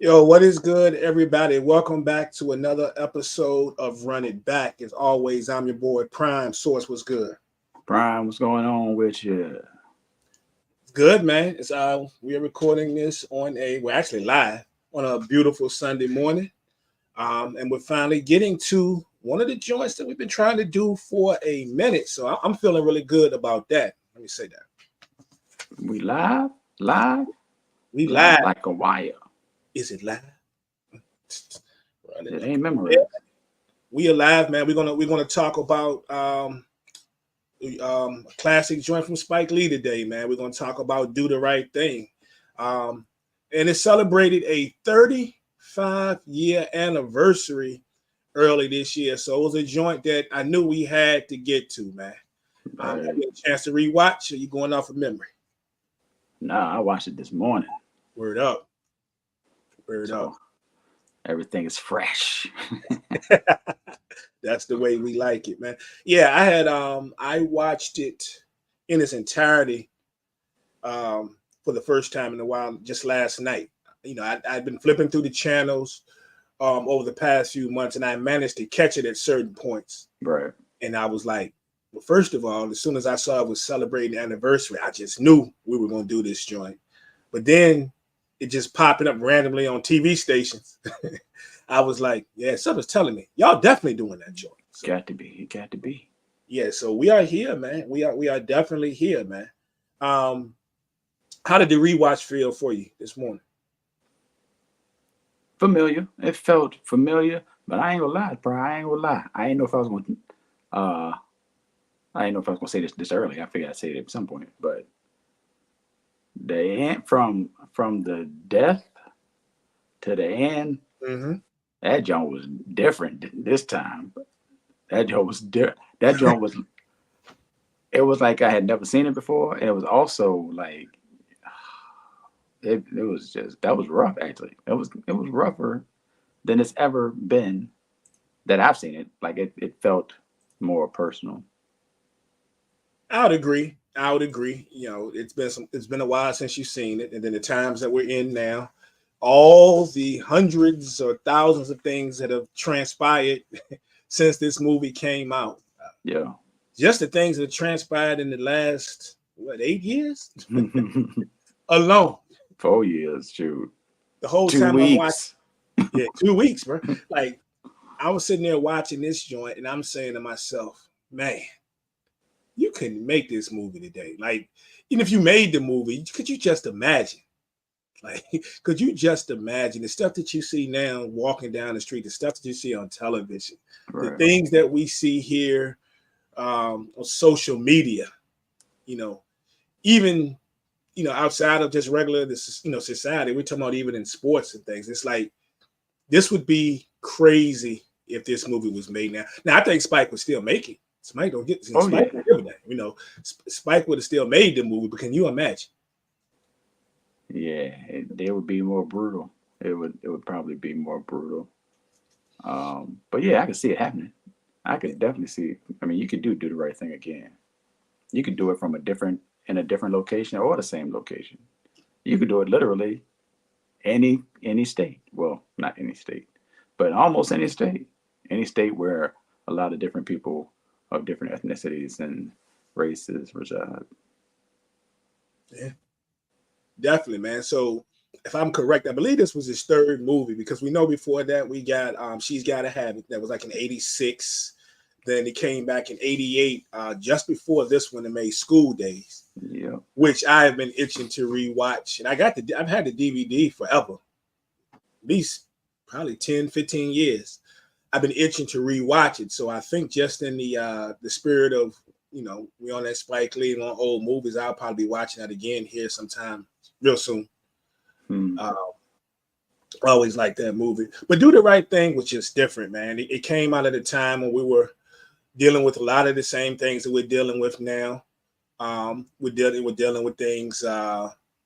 Yo, what is good, everybody? Welcome back to another episode of Run It Back. As always, I'm your boy Prime Source. Was good? Brian, what's going on with you? Good, man. It's we are recording this on we're actually live on a beautiful Sunday morning. And we're finally getting to one of the joints that we've been trying to do for a minute. So I'm feeling really good about that. Let me say that. We live? Live? We Live live. like a wire. Is it live? It ain't memorized. We are live, man. We're gonna talk about a classic joint from Spike Lee today, man. We're going to talk about Do the Right Thing. And it celebrated a 35-year anniversary early this year. So it was a joint that I knew we had to get to, man. I get a chance to rewatch. Are you going off of memory? Nah, I watched it this morning. Word up. Word up. Everything is fresh. That's the way we like it, man. Yeah, I watched it in its entirety for the first time in a while just last night. You know, I'd been flipping through the channels over the past few months, and I managed to catch it at certain points. Right. And I was like, well, first of all, as soon as I saw it was celebrating the anniversary, I just knew we were going to do this joint. But then it just popping up randomly on TV stations. I was like, yeah, something's telling me y'all definitely doing that joint. So, got to be. It got to be. Yeah, so we are here, man. We are definitely here, man. How did the rewatch feel for you this morning? Familiar. It felt familiar, but I ain't gonna lie, bro. I ain't gonna lie. I ain't know if I was gonna say this early. I figured I'd say it at some point, but the end from the death to the end. Mm-hmm. That joint was different this time. That joint was different. That joint was. It was like I had never seen it before, and it was also like it was just that was rough. Actually, it was rougher than it's ever been that I've seen it. Like it felt more personal. I would agree. You know, it's been a while since you've seen it, and then the times that we're in now, all the hundreds or thousands of things that have transpired since this movie came out. Yeah. Just the things that transpired in the last 8 years alone. 4 years, shoot. The whole 2 time weeks. I'm watching, 2 weeks, bro. Like I was sitting there watching this joint, and I'm saying to myself, man, you couldn't make this movie today. Like, even if you made the movie, could you just imagine? Like, could you just imagine the stuff that you see now walking down the street, the stuff that you see on television, Right. the things that we see here on social media, you know, even, you know, outside of just regular, society, we're talking about even in sports and things. It's like, this would be crazy if this movie was made now. Now, I think Spike would still make it. Spike don't get, Spike yeah. do that. You know, Spike would have still made the movie, but can you imagine? Yeah, they would be more brutal. It would probably be more brutal. But yeah, I could see it happening. I could definitely see. I mean, you could do the right thing again. You could do it from in a different location or the same location. You could do it literally any state. Well, not any state, but almost any state. Any state where a lot of different people of different ethnicities and races reside. Yeah, definitely, man. So if I'm correct, I believe this was his third movie because we know before that we got She's Gotta Have It. That was like in '86. Then he came back in '88, just before this one, they made School Days, Yeah. which I have been itching to rewatch. And I've had the DVD forever, at least probably 10, 15 years. I've been itching to rewatch it. So I think just in the spirit of, you know, we on that Spike Lee on old movies, I'll probably be watching that again here sometime real soon. I always like that movie. But Do the Right Thing was just different, man. It came out at a time when we were dealing with a lot of the same things that we're dealing with now. We're dealing with things,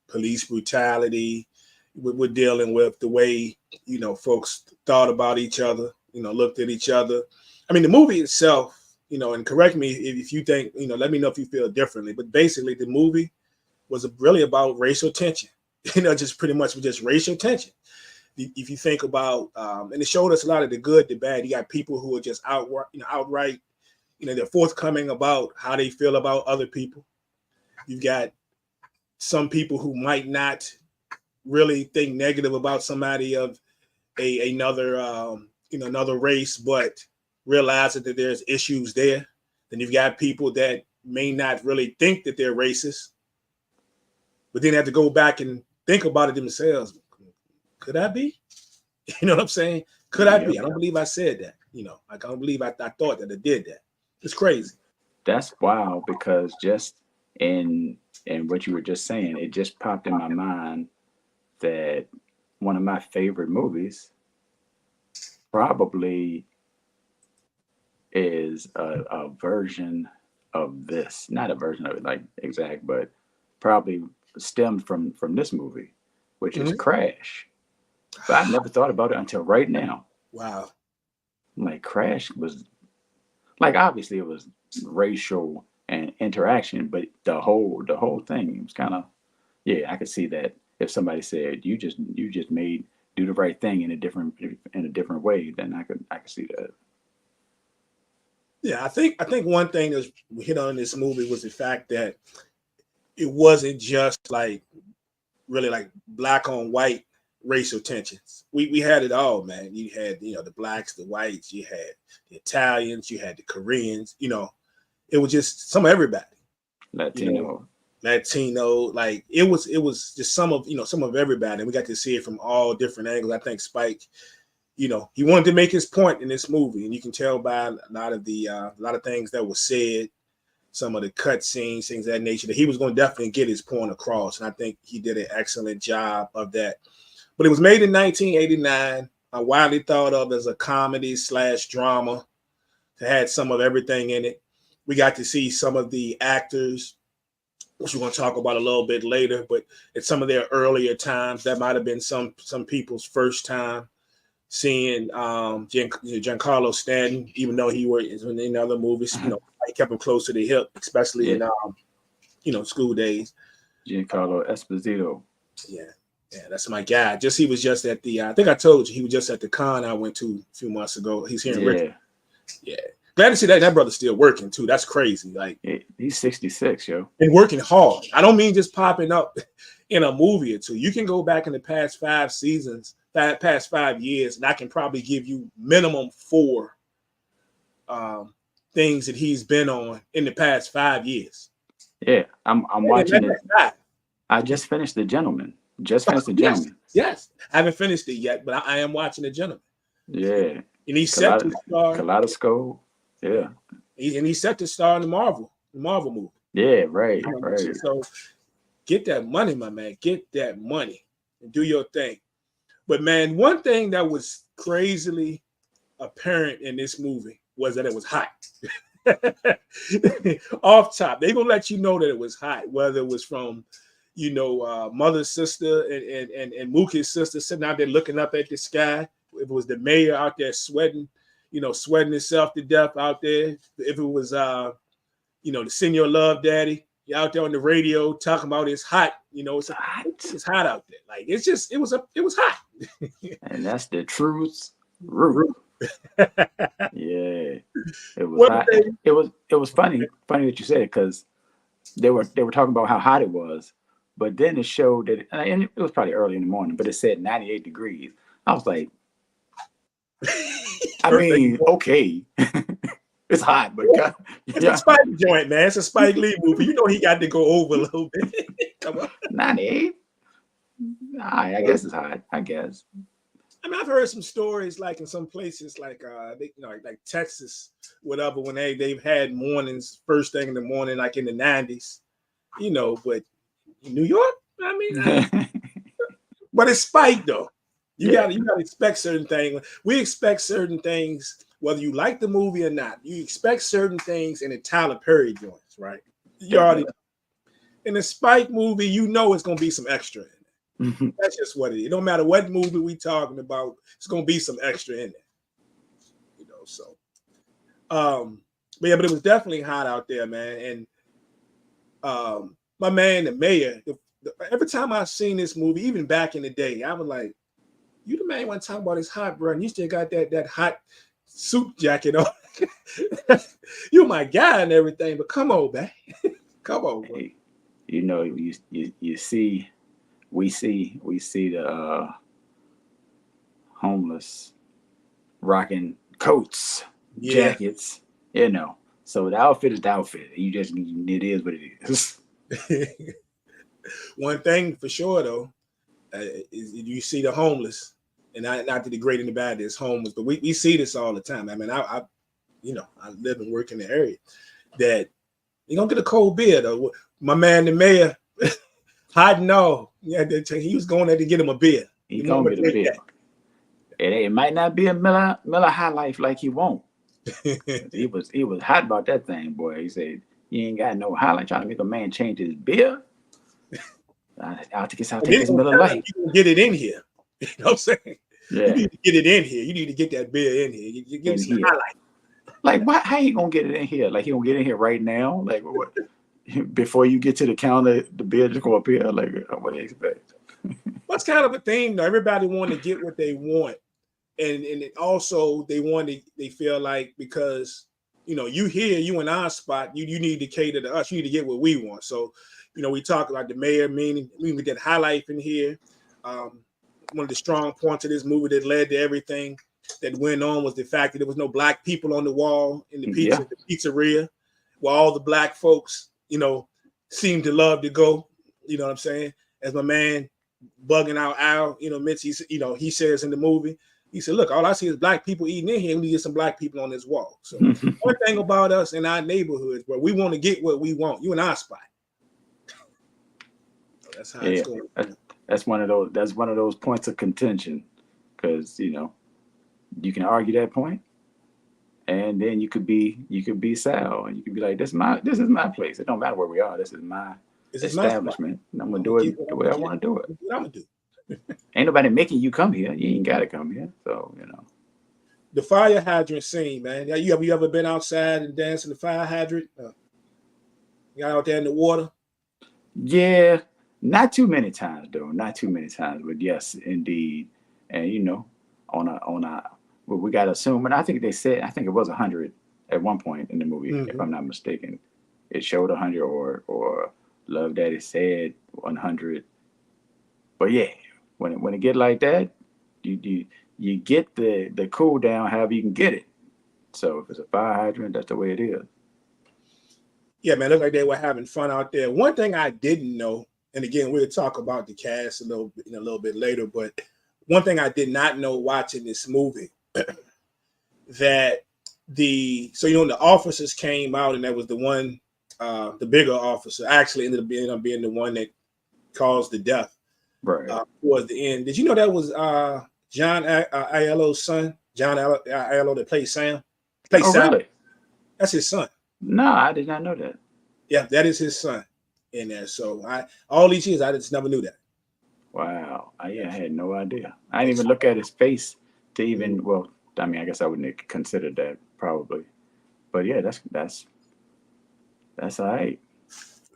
police brutality. We're dealing with the way, you know, folks thought about each other, you know, looked at each other. I mean, the movie itself, you know, and correct me if you think, you know, let me know if you feel differently. But basically, the movie was really about racial tension. You know, just pretty much just racial tension. if you think about, and it showed us a lot of the good, the bad. You got people who are just outright, they're forthcoming about how they feel about other people. You've got some people who might not really think negative about somebody of another race, but realizing that there's issues there. Then you've got people that may not really think that they're racist, but then have to go back and think about it themselves. Could I be? You know what I'm saying? Could I be? I don't believe I said that. I don't believe I thought that I did that. It's crazy. That's wild, because just in what you were just saying, it just popped in my mind that one of my favorite movies probably is a version of this. Not a version of it like exact, but probably stemmed from this movie, which is Crash. But I never thought about it until right now. Wow. Like, Crash was, like, obviously it was racial and interaction, but the whole thing was kind of, yeah, I could see that if somebody said you just made Do the Right Thing in a different way, then I could see that. Yeah, I think one thing that we hit on in this movie was the fact that it wasn't just like really like black on white racial tensions. We had it all, man. You had the blacks, the whites, you had the Italians, you had the Koreans. It was just some of everybody. Latino, like it was just some of everybody, and we got to see it from all different angles. I think Spike, he wanted to make his point in this movie, and you can tell by a lot of things that were said, some of the cut scenes, things of that nature, that he was going to definitely get his point across, and I think he did an excellent job of that. But it was made in 1989, widely thought of as a comedy/drama. It had some of everything in it. We got to see some of the actors, which we're going to talk about a little bit later, but at some of their earlier times, that might have been some people's first time seeing Giancarlo Stanton, even though he was in other movies. I kept him close to the hip, especially in School Days. Giancarlo Esposito. Yeah, that's my guy. He was just at the, I think I told you, he was just at the con I went to a few months ago. He's here in Richmond. Yeah. Glad to see that brother's still working too. That's crazy. Like, he's 66, yo. And working hard. I don't mean just popping up in a movie or two. You can go back in the past 5 seasons, past 5 years, and I can probably give you minimum 4 things that he's been on in the past 5 years. Yeah, I'm watching it. I just finished The Gentleman. Yes. I haven't finished it yet, but I am watching The Gentleman. Yeah. And he's set to star. Kaleidoscope. Yeah. And he's set to star in the Marvel movie. Yeah, right. So get that money, my man. Get that money and do your thing. But man, one thing that was crazily apparent in this movie was that it was hot. Off top, they're gonna let you know that it was hot, whether it was from mother's sister and Mookie's sister sitting out there looking up at the sky. If it was the mayor out there sweating himself to death out there. If it was the Senior Love Daddy out there on the radio talking about it's hot. It's hot out there. Like it was hot. And that's the truth. Yeah, it was hot. It was funny that you said it, because they were talking about how hot it was, but then it showed that, and it was probably early in the morning, but it said 98 degrees. I was like, I mean, okay, it's hot, but God, it's a Spike joint, man. It's a Spike Lee movie. He got to go over a little bit. Come on, 98. I guess it's hot. I guess. I mean, I've heard some stories like in some places like like Texas, whatever, when they've had mornings first thing in the morning, like in the 90s, but in New York, I mean, but it's Spike though. You gotta expect certain things. We expect certain things, whether you like the movie or not. You expect certain things in the Tyler Perry joints, right? You already know. In the Spike movie, it's gonna be some extra in it. That's just what it is. It don't matter what movie we talking about, it's gonna be some extra in there. So but it was definitely hot out there, man. And my man, the mayor, every time I've seen this movie, even back in the day, I was like, You the man want to talk about his hot, bro, and you still got that hot suit jacket on. You my guy and everything, but come on, man. Come on, bro. Hey, you know, you see, we see the homeless rocking coats, Yeah. jackets, you know. So the outfit is the outfit. It is what it is. One thing for sure though, is you see the homeless, and not to degrade anybody that's homeless, but we see this all the time. I mean, I live and work in the area that you're gonna get a cold beer though. My man, the mayor, hot no, yeah, he was going there to get him a beer. He gonna get a beer. It might not be a Miller High Life like he won't. He was hot about that thing, boy. He said, "You ain't got no highlight trying to make a man change his beer." I'll take his Miller Lite. You can get it in here. You know what I'm saying? Yeah. You need to get it in here. You need to get that beer in here. You get some highlight. Like, why? How you gonna get it in here? Like, he gonna get in here right now? Like, what? Before you get to the counter, the beer just go up here. Like, what do you expect? What's kind of a theme though? Everybody want to get what they want, and it also they feel like because you here, you in our spot, you need to cater to us. You need to get what we want. So, we talk about the mayor, meaning we can get high life in here. One of the strong points of this movie that led to everything that went on was the fact that there was no black people on the wall in the pizzeria, where all the black folks, seem to love to go. You know what I'm saying? As my man bugging out Al, Mitch, he says in the movie, he said, "Look, all I see is black people eating in here. We need to get some black people on this wall." So one thing about us in our neighborhoods, where we want to get what we want, you in our spot. So that's how it's going. That's one of those points of contention, because you can argue that point, and then you could be Sal, and you could be like, this is my place. It don't matter where we are. This is my establishment, and I'm gonna do it the way I want to do it. What I'm gonna do. Ain't nobody making you come here. You ain't gotta come here. So the fire hydrant scene, man. You ever been outside and danced in the fire hydrant? You got out there in the water? Yeah, not too many times though. Not too many times, but yes, indeed. And on a well, we gotta assume, and I think it was 100 at one point in the movie, if I'm not mistaken. It showed 100, or Love Daddy said 100. But yeah, when it get like that, you get the cool down however you can get it. So if it's a fire hydrant, that's the way it is. Yeah, man, looked like they were having fun out there. One thing I didn't know, and again, we'll talk about the cast a little bit later, but one thing I did not know watching this movie, that the officers came out, and that was the one, the bigger officer actually ended up being the one that caused the death. Right. Towards the end. Did you know that was John Aiello's son? John Aiello that played Sam? Sal. Really? That's his son. No, I did not know that. Yeah, that is his son in there. So all these years, I just never knew that. Wow. I had no idea. I didn't even look at his face to even, well, I mean, I guess I wouldn't consider that probably. But yeah, that's all right.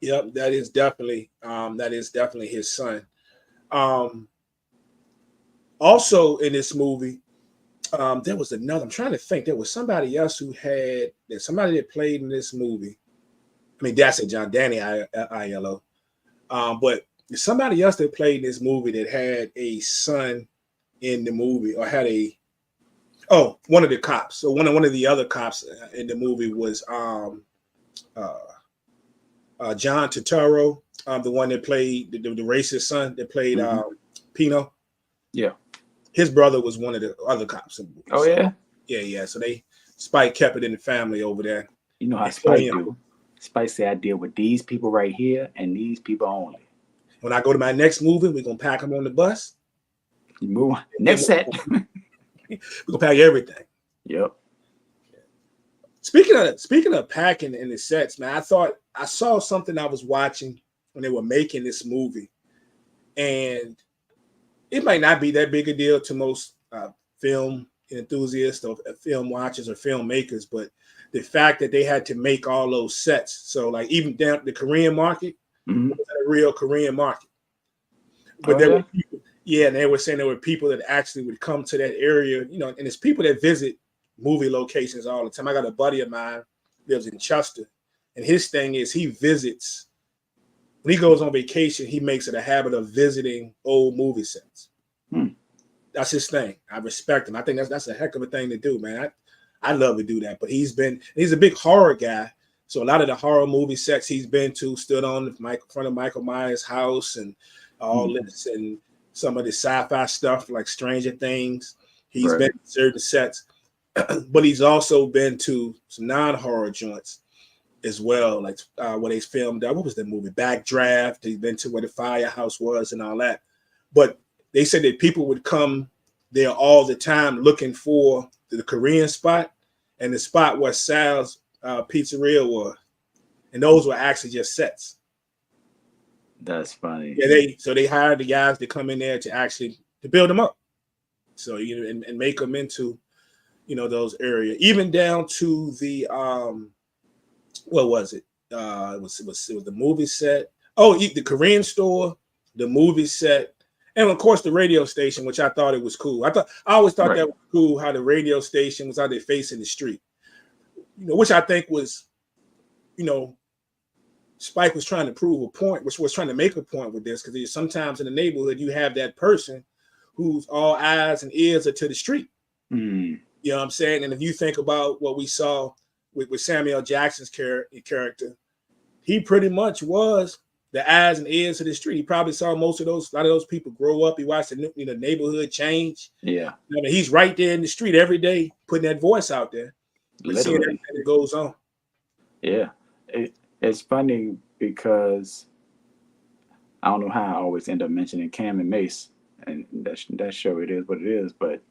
Yep, that is definitely his son. Also in this movie, there was another. I'm trying to think. There was somebody else somebody that played in this movie. I mean, that's Danny Aiello. But there's somebody else that played in this movie that had a son in the movie, or had one of the cops. So one of the other cops in the movie was John Turturro, the one that played the racist son that played Pino. Yeah. His brother was one of the other cops. Oh, yeah? Yeah. So Spike kept it in the family over there. You know how Spike do. Spike say, I deal with these people right here and these people only. When I go to my next movie, we're going to pack them on the bus. You move on. Next set. We're going to pack everything. Yep. Speaking of packing in the sets, man, I saw something I was watching when they were making this movie. And it might not be that big a deal to most film enthusiasts or film watchers or filmmakers, but the fact that they had to make all those sets. So like even down the Korean market, was a real Korean market. But Yeah, and they were saying there were people that actually would come to that area, you know, and it's people that visit movie locations all the time. I got a buddy of mine lives in Chester, and his thing is he visits when he goes on vacation. He makes it a habit of visiting old movie sets. Hmm. That's his thing. I respect him. I think that's a heck of a thing to do, man. I love to do that. But he's a big horror guy. So a lot of the horror movie sets he's been to, stood on the front of Michael Myers' house and all this, and some of the sci-fi stuff like Stranger Things. He's been to certain sets, but he's also been to some non-horror joints as well, like where they filmed. What was the movie? Backdraft. He's been to where the firehouse was and all that. But they said that people would come there all the time looking for the Korean spot and the spot where Sal's pizzeria was, and those were actually just sets. That's funny. Yeah, they hired the guys to come in there to build them up, so and make them into, those areas, even down to the what was it? It was the movie set. Oh, the Korean store, the movie set, and of course the radio station, which I thought it was cool. I always thought that was cool how the radio station was out there facing the street, which I think was, Spike was trying to prove a point, which was trying to make a point with this, because sometimes in the neighborhood you have that person whose all eyes and ears are to the street. Mm. You know what I'm saying? And if you think about what we saw with Samuel Jackson's character, he pretty much was the eyes and ears of the street. He probably saw a lot of those people grow up. He watched the neighborhood change. Yeah. He's right there in the street every day, putting that voice out there. Seeing everything that goes on. Yeah. It's funny because I don't know how I always end up mentioning Cam and Mace, and that show, it is what it is, but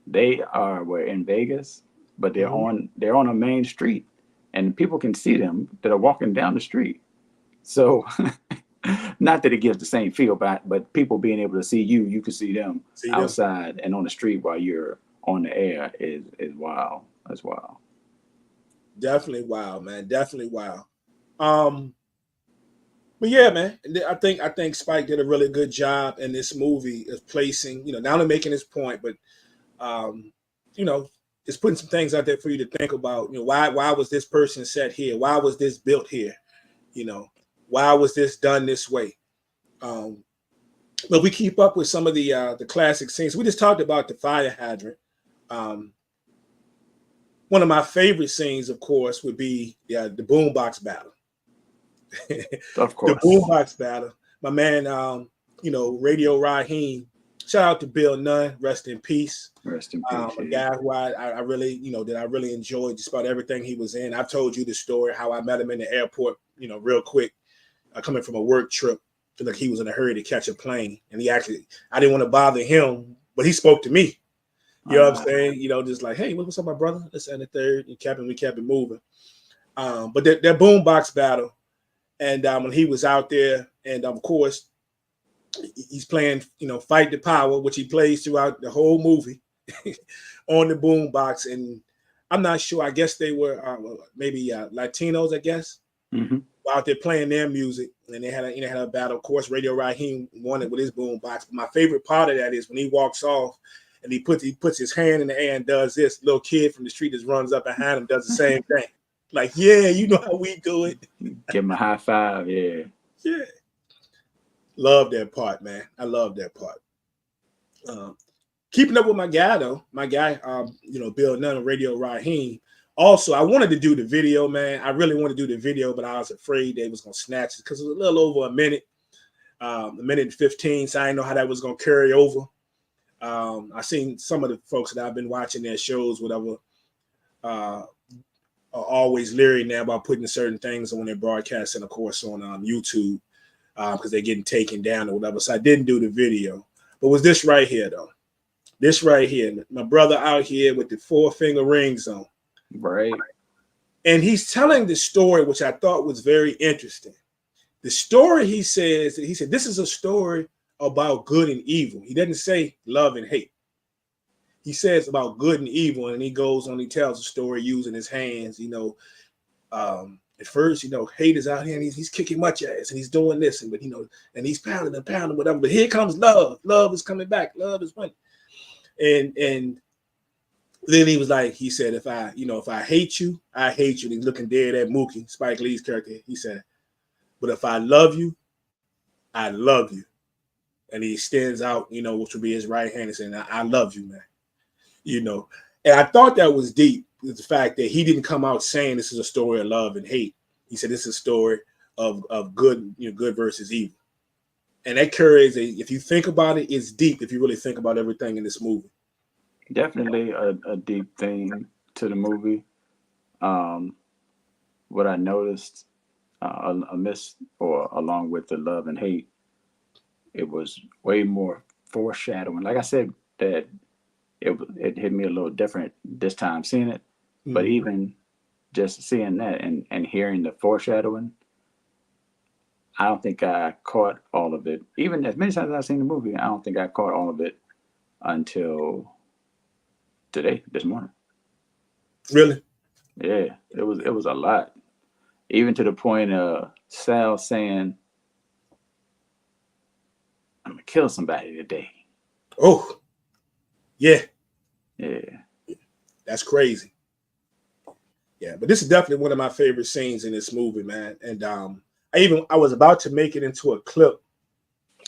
we're in Vegas, but they're on a main street, and people can see them that are walking down the street. So not that it gives the same feel, but people being able to see you can see them outside and on the street while you're on the air is wild. That's wild. Definitely wild, man. Definitely wild. But yeah, man, I think Spike did a really good job in this movie of placing, not only making his point, but just putting some things out there for you to think about. Why was this person set here? Why was this built here? Why was this done this way? But we keep up with some of the classic scenes. We just talked about the fire hydrant. One of my favorite scenes, of course, would be the boombox battle. Of course. The boombox battle. My man, Radio Raheem. Shout out to Bill Nunn. Rest in peace. Rest in peace. A guy who I really, that I really enjoyed just about everything he was in. I've told you the story how I met him in the airport, real quick, coming from a work trip. Like he was in a hurry to catch a plane, and I didn't want to bother him, but he spoke to me. You know what I'm saying? Just like, hey, what's up, my brother? This and the third. We kept it moving. But that boombox battle, and when he was out there, and of course, he's playing, Fight the Power, which he plays throughout the whole movie on the boombox. And I'm not sure. I guess they were maybe Latinos, I guess, out there playing their music, and they had a battle. Of course, Radio Raheem won it with his boombox. But my favorite part of that is when he walks off and he puts his hand in the air and does this. Little kid from the street just runs up behind him, does the same thing. Like, yeah, you know how we do it. Give him a high five, yeah. Yeah. Love that part, man. I love that part. Keeping up with my guy, though. My guy, Bill Nunn, Radio Raheem. Also, I wanted to do the video, man. I really wanted to do the video, but I was afraid they was going to snatch it because it was a little over a minute and 15, so I didn't know how that was going to carry over. I seen some of the folks that I've been watching their shows, whatever, are always leery now about putting certain things on their broadcast and, of course, on YouTube because they're getting taken down or whatever. So I didn't do the video. But was this right here, though? This right here. My brother out here with the 4-finger rings on. Right. And he's telling the story, which I thought was very interesting. The story, he said, this is a story about good and evil. He doesn't say love and hate. He says about good and evil, and he goes on, he tells a story using his hands, at first, hate is out here and he's kicking much ass and he's doing this but and he's pounding and pounding whatever. But here comes love. Love is coming back. Love is winning. And then he was like, he said, if I hate you, I hate you. And he's looking dead at Mookie, Spike Lee's character. He said, but if I love you, I love you. And he extends out, which would be his right hand and saying, I love you, man. And I thought that was deep, the fact that he didn't come out saying this is a story of love and hate. He said this is a story of good, good versus evil. And that carries if you think about it, it's deep if you really think about everything in this movie. Definitely a deep theme to the movie. What I noticed along with the love and hate, it was way more foreshadowing. Like I said, that it hit me a little different this time seeing it. Mm-hmm. But even just seeing that and hearing the foreshadowing, I don't think I caught all of it. Even as many times as I've seen the movie, I don't think I caught all of it until this morning. Really? Yeah, it was a lot. Even to the point of Sal saying, I'm gonna kill somebody today. Oh, yeah. Yeah. That's crazy. Yeah, but this is definitely one of my favorite scenes in this movie, man. And I was about to make it into a clip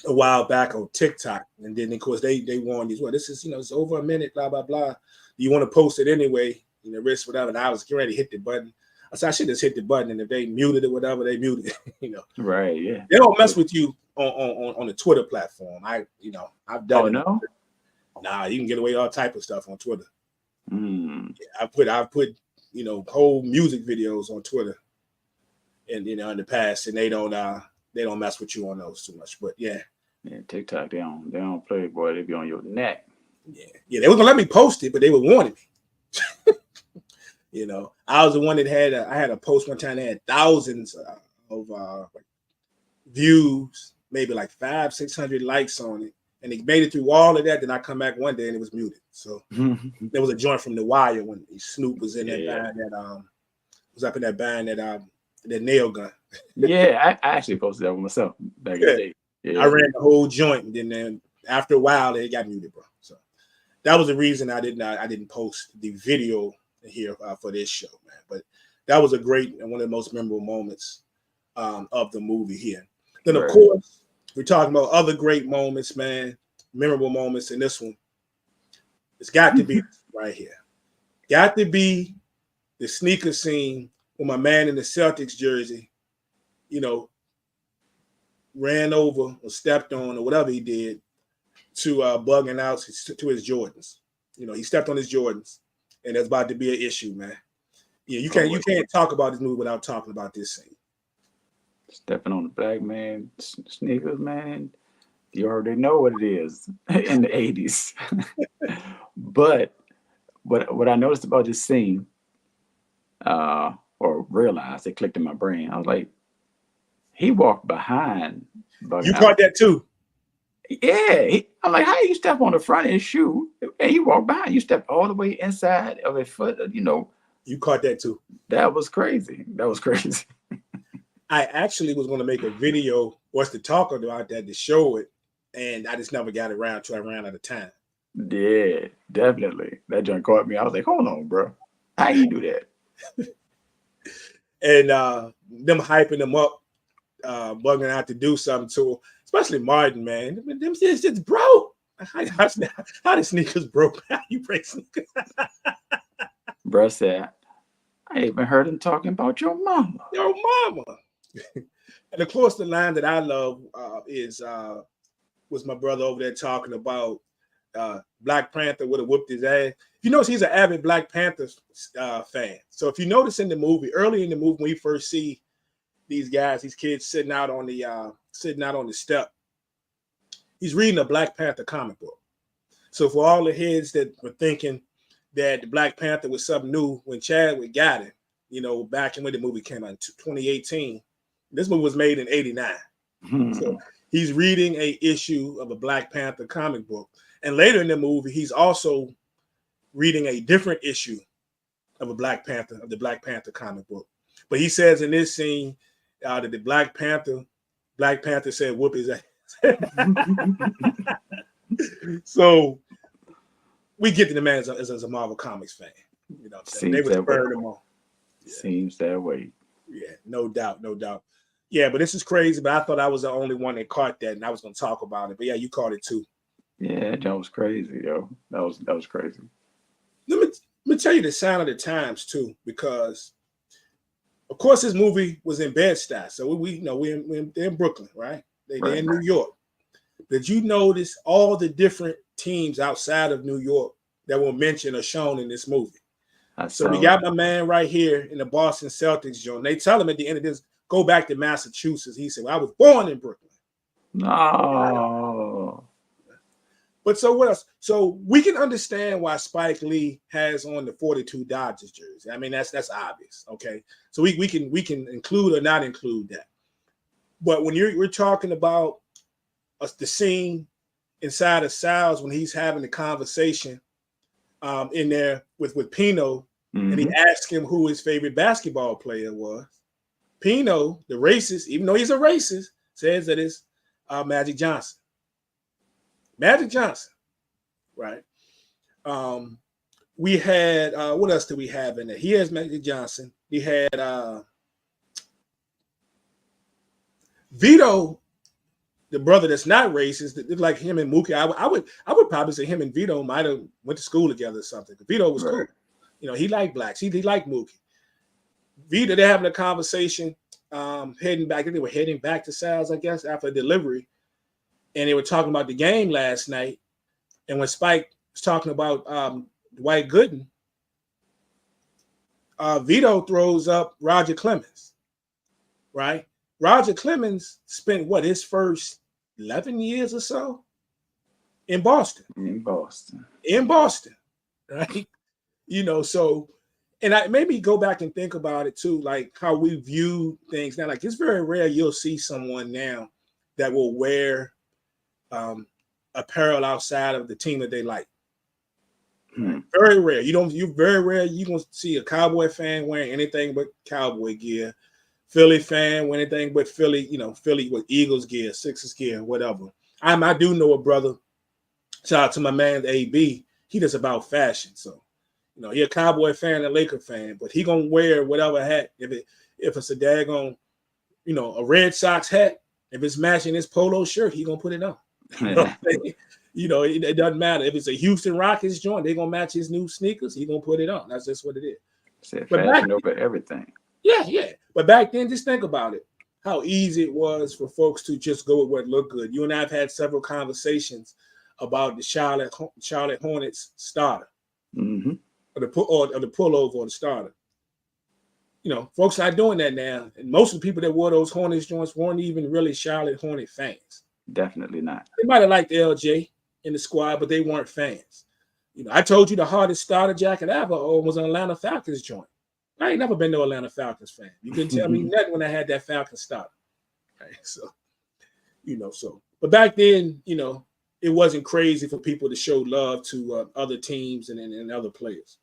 a while back on TikTok. And then of course they warned these, well, this is, it's over a minute, blah, blah, blah. You want to post it anyway, risk whatever. And I was getting ready to hit the button. I said, I should just hit the button. And if they muted it, whatever, they muted it, Right, yeah. They don't mess with you on the Twitter platform. I've done it. No? Nah, you can get away all type of stuff on Twitter. Mm. Yeah, I've put whole music videos on Twitter and in the past, and they don't mess with you on those too much. But yeah. Yeah, TikTok, they don't play, boy, they be on your neck. Yeah, they were gonna let me post it, but they were warning me. I was the one that I had a post one time that had thousands of views, maybe like 500-600 likes on it, and it made it through all of that. Then I come back one day and it was muted. So there was a joint from The Wire when Snoop was in that band that was up in that band that Nail Gun. Yeah, I actually posted that with myself back in the day. Yeah. I ran the whole joint, and then after a while it got muted, bro. So that was the reason I didn't post the video here for this show, man. But that was a great and one of the most memorable moments of the movie here. Then of course we're talking about other great moments, man, memorable moments in this one. It's got to be right here. Got to be the sneaker scene with my man in the Celtics jersey, ran over or stepped on or whatever he did to bugging out to his Jordans. He stepped on his Jordans, and there's about to be an issue, man. Yeah, you can't talk about this movie without talking about this scene. Stepping on the black man sneakers, man. You already know what it is in the 80s. But what I noticed about this scene, or realized, it clicked in my brain. I was like, he walked behind. You caught that too? Yeah. I'm like, how you step on the front of his shoe and you walk behind? You stepped all the way inside of his foot, You caught that too. That was crazy. I actually was going to make a video to talk about that, to show it, and I just never got around to. I ran out of time. Yeah, definitely. That joint caught me. I was like, hold on, bro. How you do that? And them hyping them up, bugging out to do something to him, especially Martin, man. Them just broke. How the sneakers broke? How you break sneakers? Bro said, I even heard him talking about your mama. Your mama. And of course, the line that I love was my brother over there talking about Black Panther would have whooped his ass. You notice he's an avid Black Panther fan. So if you notice in the movie, early in the movie, when we first see these kids sitting out on the step, he's reading a Black Panther comic book. So for all the heads that were thinking that the Black Panther was something new when Chadwick got it, back in when the movie came out in 2018, this movie was made in 89. So he's reading a issue of a Black Panther comic book. And later in the movie, he's also reading a different issue of the Black Panther comic book. But he says in this scene that the Black Panther said, "Whoop his ass." So we get to the man as a Marvel Comics fan. You know what I'm saying? They Seems were that way. spurring them on. Yeah. Seems that way. Yeah, no doubt, no doubt. Yeah, but this is crazy. But I thought I was the only one that caught that, and I was going to talk about it. But yeah, you caught it too. Yeah, that was crazy, yo. That was crazy. Let me tell you the sign of the times too, because of course this movie was in Bed-Stuy, so they're in Brooklyn, right? They're in New York. Did you notice all the different teams outside of New York that were mentioned or shown in this movie? So we got my man right here in the Boston Celtics joint. They tell him at the end of this, go back to Massachusetts. He said, well, I was born in Brooklyn. No. But so what else? So we can understand why Spike Lee has on the 42 Dodgers jersey. I mean, that's obvious. Okay. So we can include or not include that. But when we're talking about the scene inside of Sal's when he's having the conversation in there with Pino, and he asked him who his favorite basketball player was. Pino, the racist, even though he's a racist, says that it's Magic Johnson. Magic Johnson, right? We had what else do we have in there? He has Magic Johnson. He had Vito, the brother that's not racist, like him and Mookie. I would probably say him and Vito might have went to school together or something. Vito was cool. You know, he liked blacks. He liked Mookie. Vito, they're having a conversation heading back. They were heading back to Sal's, I guess, after delivery. And they were talking about the game last night. And when Spike was talking about Dwight Gooden, Vito throws up Roger Clemens, right? Roger Clemens spent his first 11 years or so in Boston. In Boston, right? You know, so, and I maybe go back and think about it too, like how we view things now. Like it's very rare you'll see someone now that will wear apparel outside of the team that they like. Very rare. You're very rare. You're gonna see a Cowboy fan wearing anything but Cowboy gear. Philly fan wearing anything but Philly, Philly with Eagles gear, Sixers gear, whatever. I do know a brother. Shout out to my man AB. He does about fashion. So, he a Cowboy fan, a Laker fan, but he gonna wear whatever hat. If it's a daggone, a Red Sox hat, if it's matching his polo shirt, he gonna put it on. It doesn't matter. If it's a Houston Rockets joint, they're gonna match his new sneakers. He gonna put it on. That's just what it is. Fashion over everything. Yeah. But back then, just think about it. How easy it was for folks to just go with what looked good. You and I have had several conversations about the Charlotte Hornets starter, or the pullover or the starter. Folks not doing that now. And most of the people that wore those Hornets joints weren't even really Charlotte Hornet fans. Definitely not. They might have liked LJ in the squad, but they weren't fans. I told you the hardest starter jacket I ever owned was an Atlanta Falcons joint. I ain't never been no Atlanta Falcons fan. You couldn't tell me nothing when I had that Falcons starter. Right? So, but back then, it wasn't crazy for people to show love to other teams and other players.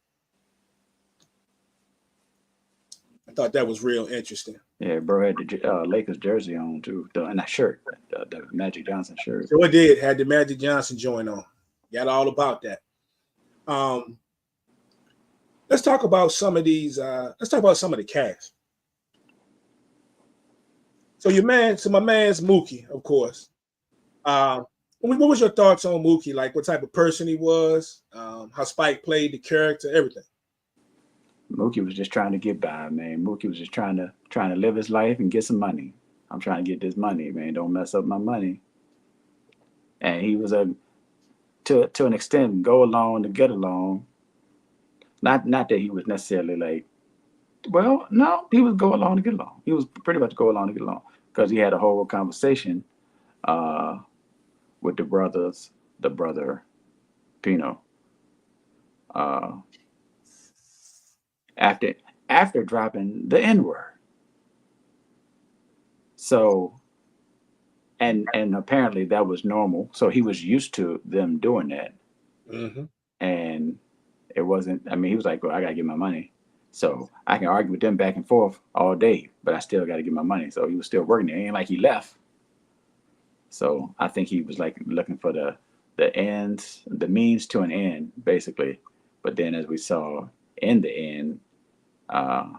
I thought that was real interesting. Yeah, bro had the Lakers jersey on too, and that shirt, the Magic Johnson shirt. So it did, had the Magic Johnson joint on. Got all about that. Let's talk about some of these. Let's talk about some of the cast. So my man's Mookie, of course. What was your thoughts on Mookie? Like what type of person he was, how Spike played the character, everything. Mookie was just trying to get by, man. Mookie was just trying to live his life and get some money. I'm trying to get this money, man. Don't mess up my money. And he was to an extent, go along to get along. Not that he was necessarily like, well, no, he was go along to get along. He was pretty much go along to get along because he had a whole conversation with the brother Pino. After dropping the N-word. So, and apparently that was normal. So he was used to them doing that. And it wasn't, he was like, well, I got to get my money. So I can argue with them back and forth all day, but I still got to get my money. So he was still working there. It ain't like he left. So I think he was like looking for the ends, the means to an end, basically. But then, as we saw in the end, uh,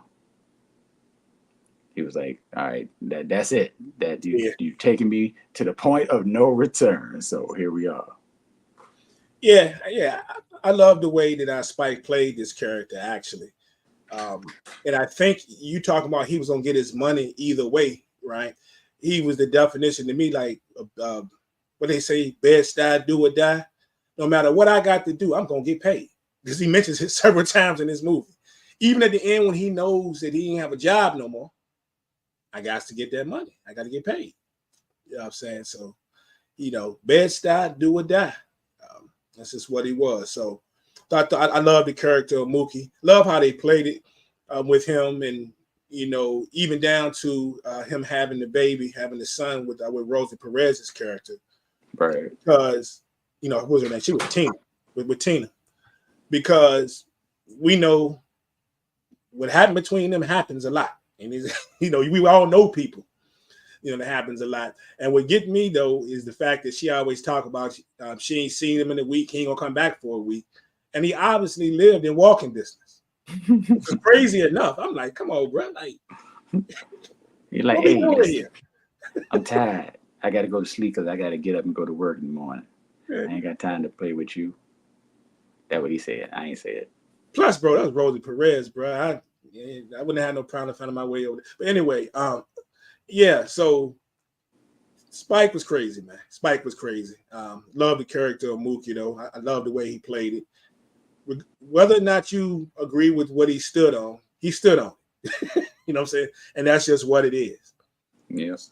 he was like, "All right, that's it. That Yeah. you've taken me to the point of no return. So here we are." Yeah, yeah. I love the way that Spike played this character actually. And I think you talking about he was gonna get his money either way, right? He was the definition to me, like what they say, best die, do or die. No matter what I got to do, I'm gonna get paid because he mentions it several times in this movie. Even at the end, when he knows that he ain't have a job no more, I got to get that money. I got to get paid. You know what I'm saying? So, best die, do or die. That's just what he was. So, I love the character of Mookie. Love how they played it with him, and even down to him having the baby, having the son with Rosie Perez's character, Right. because what was her name? She was Tina with Tina, because we know what happened between them happens a lot, and we all know people. That happens a lot. And what get me though is the fact that she always talk about she ain't seen him in a week. He ain't gonna come back for a week, and he obviously lived in walking distance. It's crazy enough. I'm like, come on, bro. Like, you're like, what we hey, doing listen, here? I'm tired. I got to go to sleep because I got to get up and go to work in the morning. Yeah. I ain't got time to play with you. That's what he said. I ain't said. Plus, bro, that was Rosie Perez, bro. I wouldn't have had no problem finding my way over there. But anyway, yeah. So Spike was crazy, man. Spike was crazy. Love the character of Mookie, though. I love the way he played it. Whether or not you agree with what he stood on, he stood on. You know what I'm saying? And that's just what it is. Yes.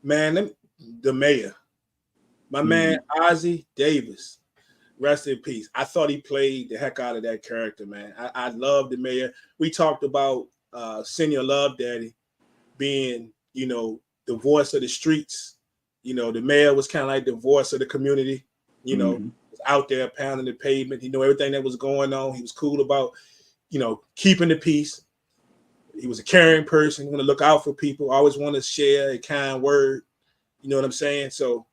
Man, the mayor, my man Ozzie Davis, rest in peace. I thought he played the heck out of that character, man. I love the mayor. We talked about Senior Love Daddy being, the voice of the streets. The mayor was kind of like the voice of the community, out there pounding the pavement. He knew everything that was going on. He was cool about, keeping the peace. He was a caring person, want to look out for people, always want to share a kind word. You know what I'm saying? So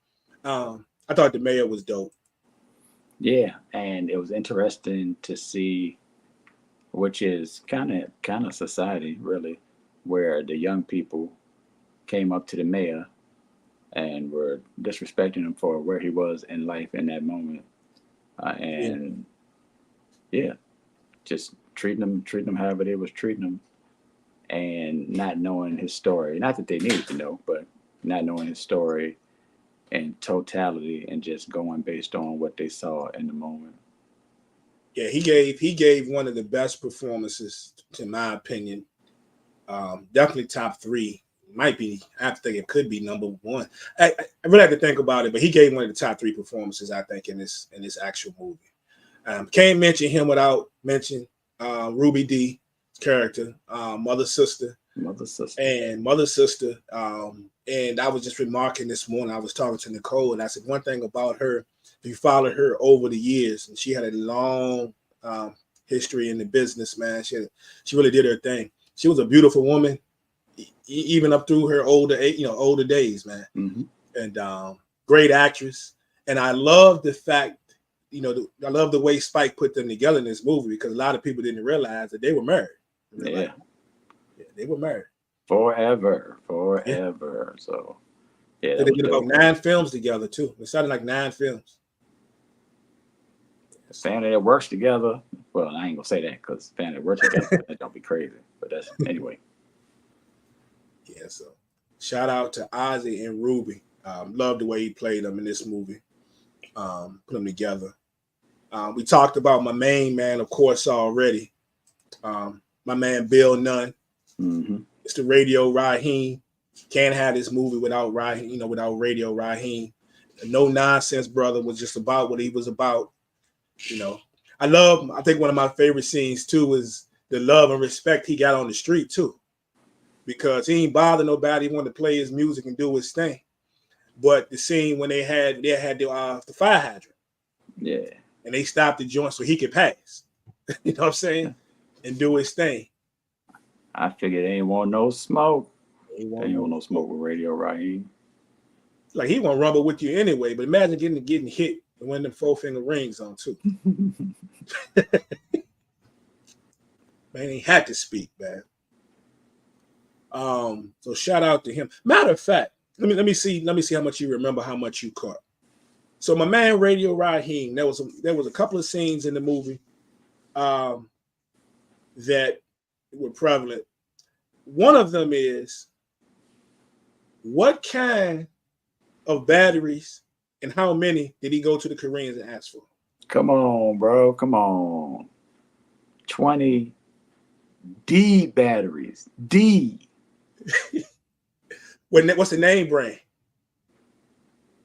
I thought the mayor was dope. Yeah, and it was interesting to see, which is kind of society really, where the young people came up to the mayor and were disrespecting him for where he was in life in that moment, and yeah, just treating him however they was treating him, and not knowing his story. Not that they needed to know, but not knowing his story in totality and just going based on what they saw in the moment. Yeah, he gave one of the best performances, to my opinion. Definitely top three. Might be. I have to think it could be number one. I really have to think about it, but he gave one of the top three performances, I think, in this actual movie. Can't mention him without mentioning Ruby Dee character, mother sister. And I was just remarking this morning. I was talking to Nicole, and I said one thing about her. If you followed her over the years, and she had a long history in the business, man. She really did her thing. She was a beautiful woman, even up through her older days, man. Mm-hmm. And great actress. And I love the fact, I love the way Spike put them together in this movie, because a lot of people didn't realize that they were married. Yeah, they were married forever. Yeah. So yeah, they did about 9 films together too. It sounded like 9 films. Family that works together. Well, I ain't gonna say that because family that works together, that don't be crazy. But that's anyway. Yeah, so shout out to Ozzie and Ruby. Love the way he played them in this movie. Put them together. We talked about my main man, of course, already. My man Bill Nunn. Mm-hmm. It's the Radio Raheem. Can't have this movie without Raheem, without Radio Raheem. No Nonsense Brother was just about what he was about. I think one of my favorite scenes too is the love and respect he got on the street too, because he ain't bother nobody. He wanted to play his music and do his thing. But the scene when they had the fire hydrant. Yeah. and they stopped the joint so he could pass. You know what I'm saying? And do his thing. I figured they ain't want no smoke. He They ain't want no smoke with Radio Raheem. Like he won't rumble with you anyway, but imagine getting hit and when them 4-finger rings on too. Man, he had to speak, man. So shout out to him. Matter of fact, let me see how much you remember, how much you caught. So my man Radio Raheem, there was a couple of scenes in the movie that were prevalent. One of them is, what kind of batteries and how many did he go to the Koreans and ask for? Come on, bro. Come on. 20 D batteries. D. What's the name brand?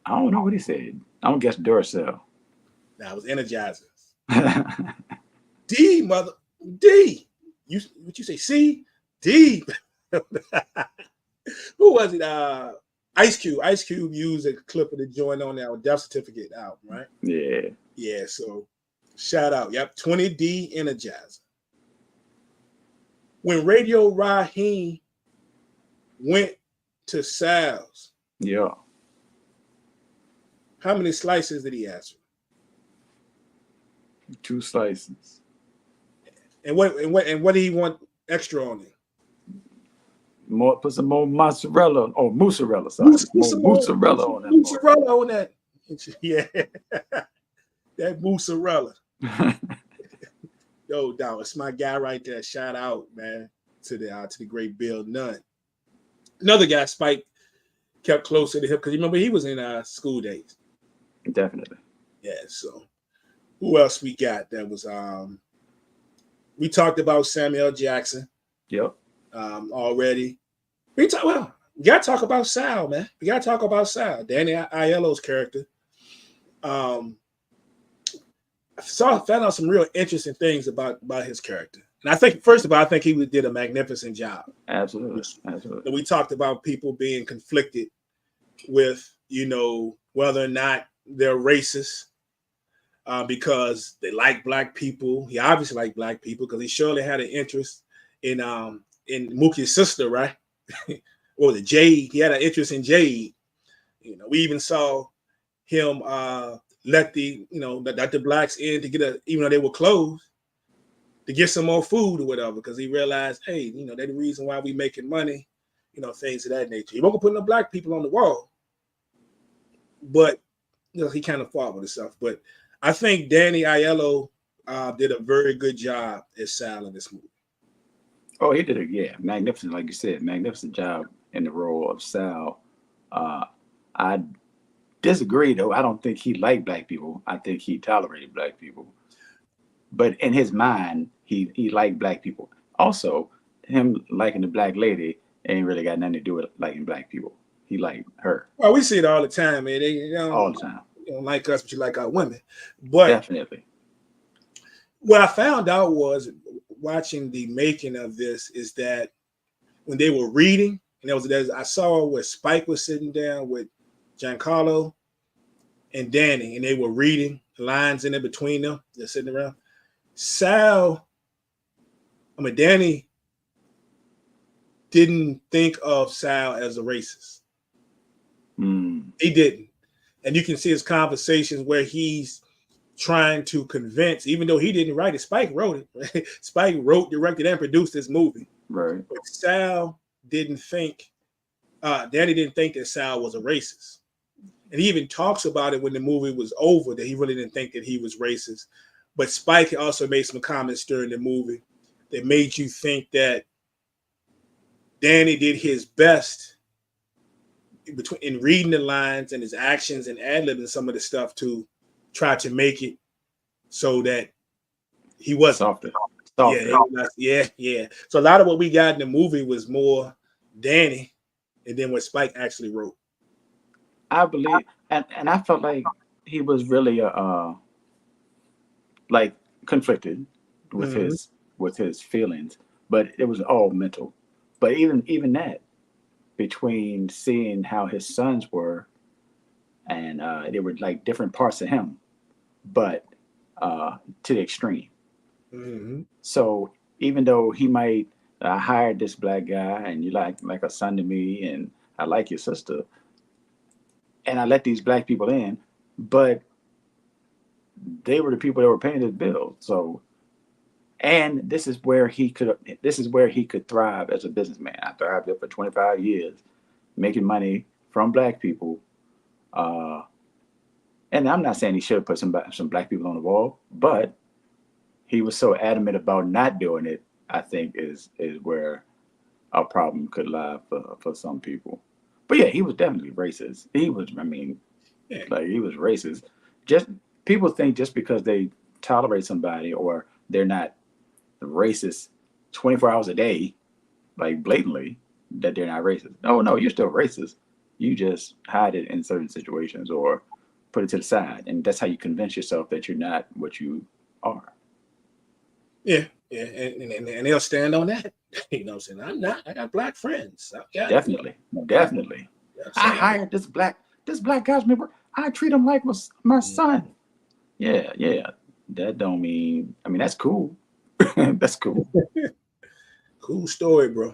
I don't know what he said. I'm gonna guess Duracell. That was Energizers. D, mother D. What you say? C D. Who was it? Ice Cube. Ice Cube used a clip of the joint on our Death Certificate album, right? Yeah. Yeah. So shout out. Yep. 20D Energizer. When Radio Raheem went to Sal's, Yeah. how many slices did he ask for? 2 slices. And what did he want extra on it? More, put some more mozzarella or mozzarella. Sorry. Mozzarella on that. Mozzarella on that. Yeah. That mozzarella. Yo, dog, it's my guy right there. Shout out, man, to the great Bill Nunn. Another guy, Spike, kept closer to him because remember he was in School Days. Definitely. Yeah. So, who else we got? That was we talked about Samuel Jackson. Yep. Already. We gotta talk about Sal, man. We gotta talk about Sal, Danny Aiello's character. Found out some real interesting things about his character. And I think, first of all, I think he did a magnificent job. Absolutely. Absolutely. And we talked about people being conflicted with, whether or not they're racist because they like black people. He obviously liked black people because he surely had an interest in Mookie's sister, right? Or the Jade. He had an interest in Jade. We even saw him let the blacks in to get even though they were closed, to get some more food or whatever, because he realized, hey, they're the reason why we making money, things of that nature. He wasn't putting the black people on the wall, but he kind of fought with himself. But I think Danny Aiello did a very good job as Sal in this movie. Oh, he did a magnificent, like you said, magnificent job in the role of Sal. I disagree, though. I don't think he liked black people. I think he tolerated black people. But in his mind, he liked black people. Also, him liking the black lady ain't really got nothing to do with liking black people. He liked her. Well, we see it all the time, man. They all the time. You don't like us, but you like our women. But definitely. What I found out was watching the making of this is that when they were reading, and I saw where Spike was sitting down with Giancarlo and Danny, and they were reading lines in between them. They're sitting around. Danny didn't think of Sal as a racist. He didn't. And you can see his conversations where he's trying to convince, even though he didn't write it, Spike wrote it. Right? Spike wrote, directed, and produced this movie. Right. But Sal didn't think, Danny didn't think that Sal was a racist. And he even talks about it when the movie was over, that he really didn't think that he was racist. But Spike also made some comments during the movie that made you think that Danny did his best in reading the lines and his actions and ad-libbing some of the stuff to try to make it so that he wasn't. Softer. Yeah. So a lot of what we got in the movie was more Danny and then what Spike actually wrote. I believe, and I felt like he was really like conflicted with his feelings, but it was all mental. But even that, between seeing how his sons were, and they were like different parts of him, but to the extreme. Mm-hmm. So even though he might hired this black guy, and you like a son to me, and I like your sister, and I let these black people in, but they were the people that were paying his bills. So, and this is where he could thrive as a businessman. I thrived there for 25 years, making money from black people. Uh, and I'm not saying he should have put some black people on the wall, but he was so adamant about not doing it. I think is where a problem could lie for some people. But yeah, he was definitely racist. He was, I mean, Yeah. like he was racist. Just people think just because they tolerate somebody or they're not racist 24 hours a day, like blatantly, that they're not racist. No, no, you're still racist. You just hide it in certain situations or put it to the side, and that's how you convince yourself that you're not what you are. Yeah. Yeah. And they'll stand on that. You know what I'm saying? I'm not. I got black friends. I got, Definitely, definitely. I saying? hired this black guy's member. I treat him like my son. Yeah, yeah. That don't mean. I mean, that's cool. That's cool. Cool story, bro.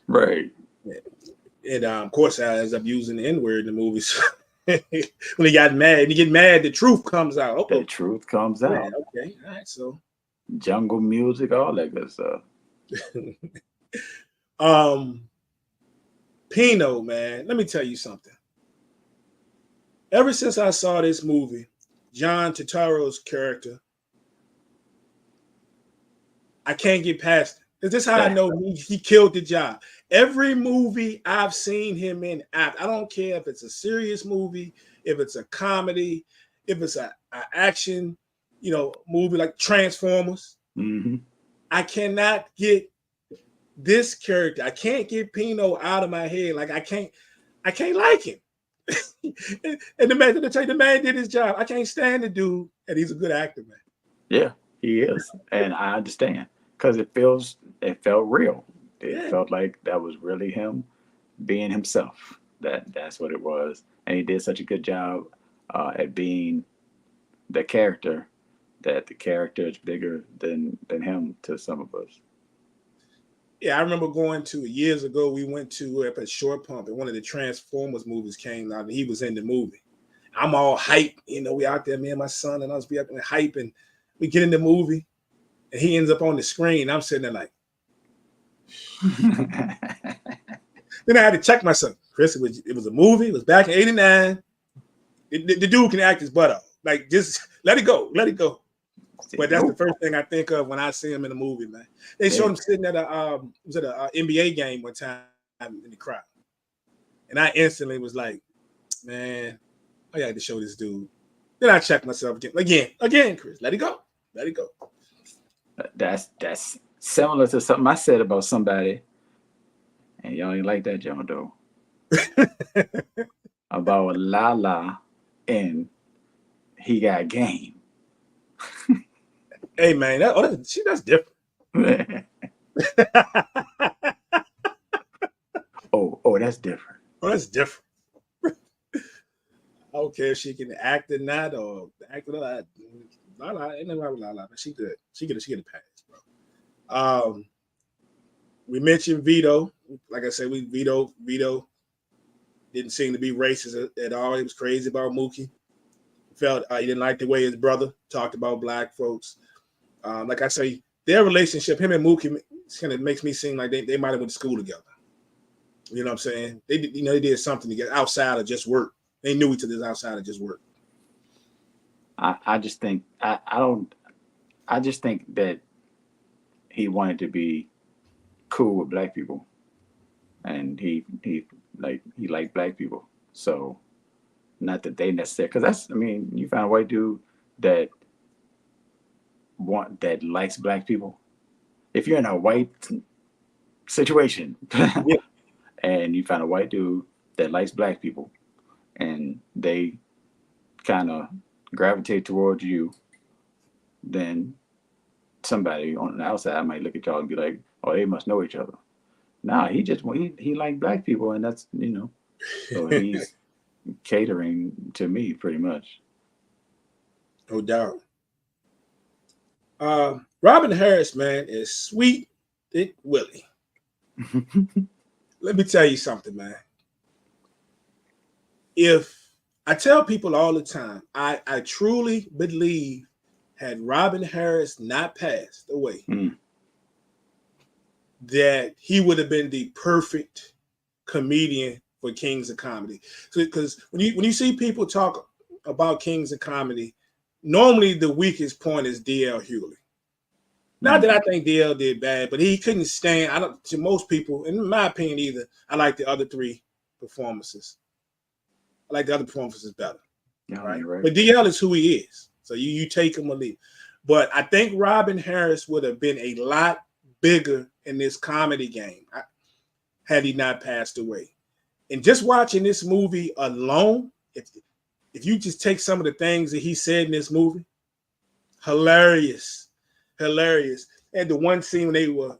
Right. And of course, I ended up using the N word in the movies. When he got mad, and you get mad, the truth comes out. The Oh, truth comes yeah, out. okay, all right. So, Jungle music, all that good stuff. um, Pino, man, let me tell you something. Ever since I saw this movie, John Turturro's character, I can't get past it. Is this how I Yeah. know he killed the job? Every movie I've seen him in, I don't care if it's a serious movie, if it's a comedy, if it's a action, movie like Transformers. Mm-hmm. I cannot get this character. I can't get Pino out of my head. Like I can't like him. And the man did his job. I can't stand the dude, and he's a good actor, man. Yeah, he is, and I understand because it felt real. It Yeah. felt like that was really him being himself. That's what it was, and he did such a good job at being the character that the character is bigger than him to some of us. Yeah, I remember going to years ago. We went to up at Short Pump, and one of the Transformers movies came out, and he was in the movie. I'm all hype, we out there, me and my son, and us be up and hype, and we get in the movie, and he ends up on the screen. I'm sitting there like, then I had to check myself. Chris, it was a movie. It was back in '89. The dude can act his butt off. Like, just let it go, let it go. But that's the first thing I think of when I see him in a movie, man. They showed him sitting at a NBA game one time in the crowd, and I instantly was like, man, I got to show this dude. Then I checked myself again, Chris, let it go, let it go. That's similar to something I said about somebody, and y'all ain't like that, John Doe. About Lala and He Got Game. Hey man, that's different. oh, that's different. Oh, that's different. I don't care if she can act or not, or act or not. Lala, ain't nothing wrong with Lala, but she good. She get a pass, bro. We mentioned Vito. Like I said, Vito didn't seem to be racist at all. He was crazy about Mookie. Felt he didn't like the way his brother talked about black folks. Like I say, their relationship, him and Mookie, kind of makes me seem like they might have went to school together. You know what I'm saying? They did something together outside of just work. They knew each other outside of just work. I just think I just think that he wanted to be cool with black people, and he liked black people. So not that they necessarily, because you find a white dude that likes black people. If you're in a white situation, Yeah. and you find a white dude that likes black people, and they kind of gravitate towards you, then somebody on the outside might look at y'all and be like, "Oh, they must know each other." Nah, he liked black people, and that's so he's catering to me pretty much. No doubt. Robin Harris, man, is sweet Dick Willie. Let me tell you something, man. If I tell people all the time, I truly believe had Robin Harris not passed away, Mm. that he would have been the perfect comedian for Kings of Comedy. So, because when you see people talk about Kings of Comedy, normally the weakest point is D.L. Hewley. Not that I think DL did bad, but he couldn't stand. I don't to most people, in my opinion, either. I like the other three performances. I like the other performances better. Yeah, Right? you're right. But DL is who he is. So you take him or leave. But I think Robin Harris would have been a lot bigger in this comedy game had he not passed away. And just watching this movie alone, if you just take some of the things that he said in this movie, hilarious. And the one scene when they were,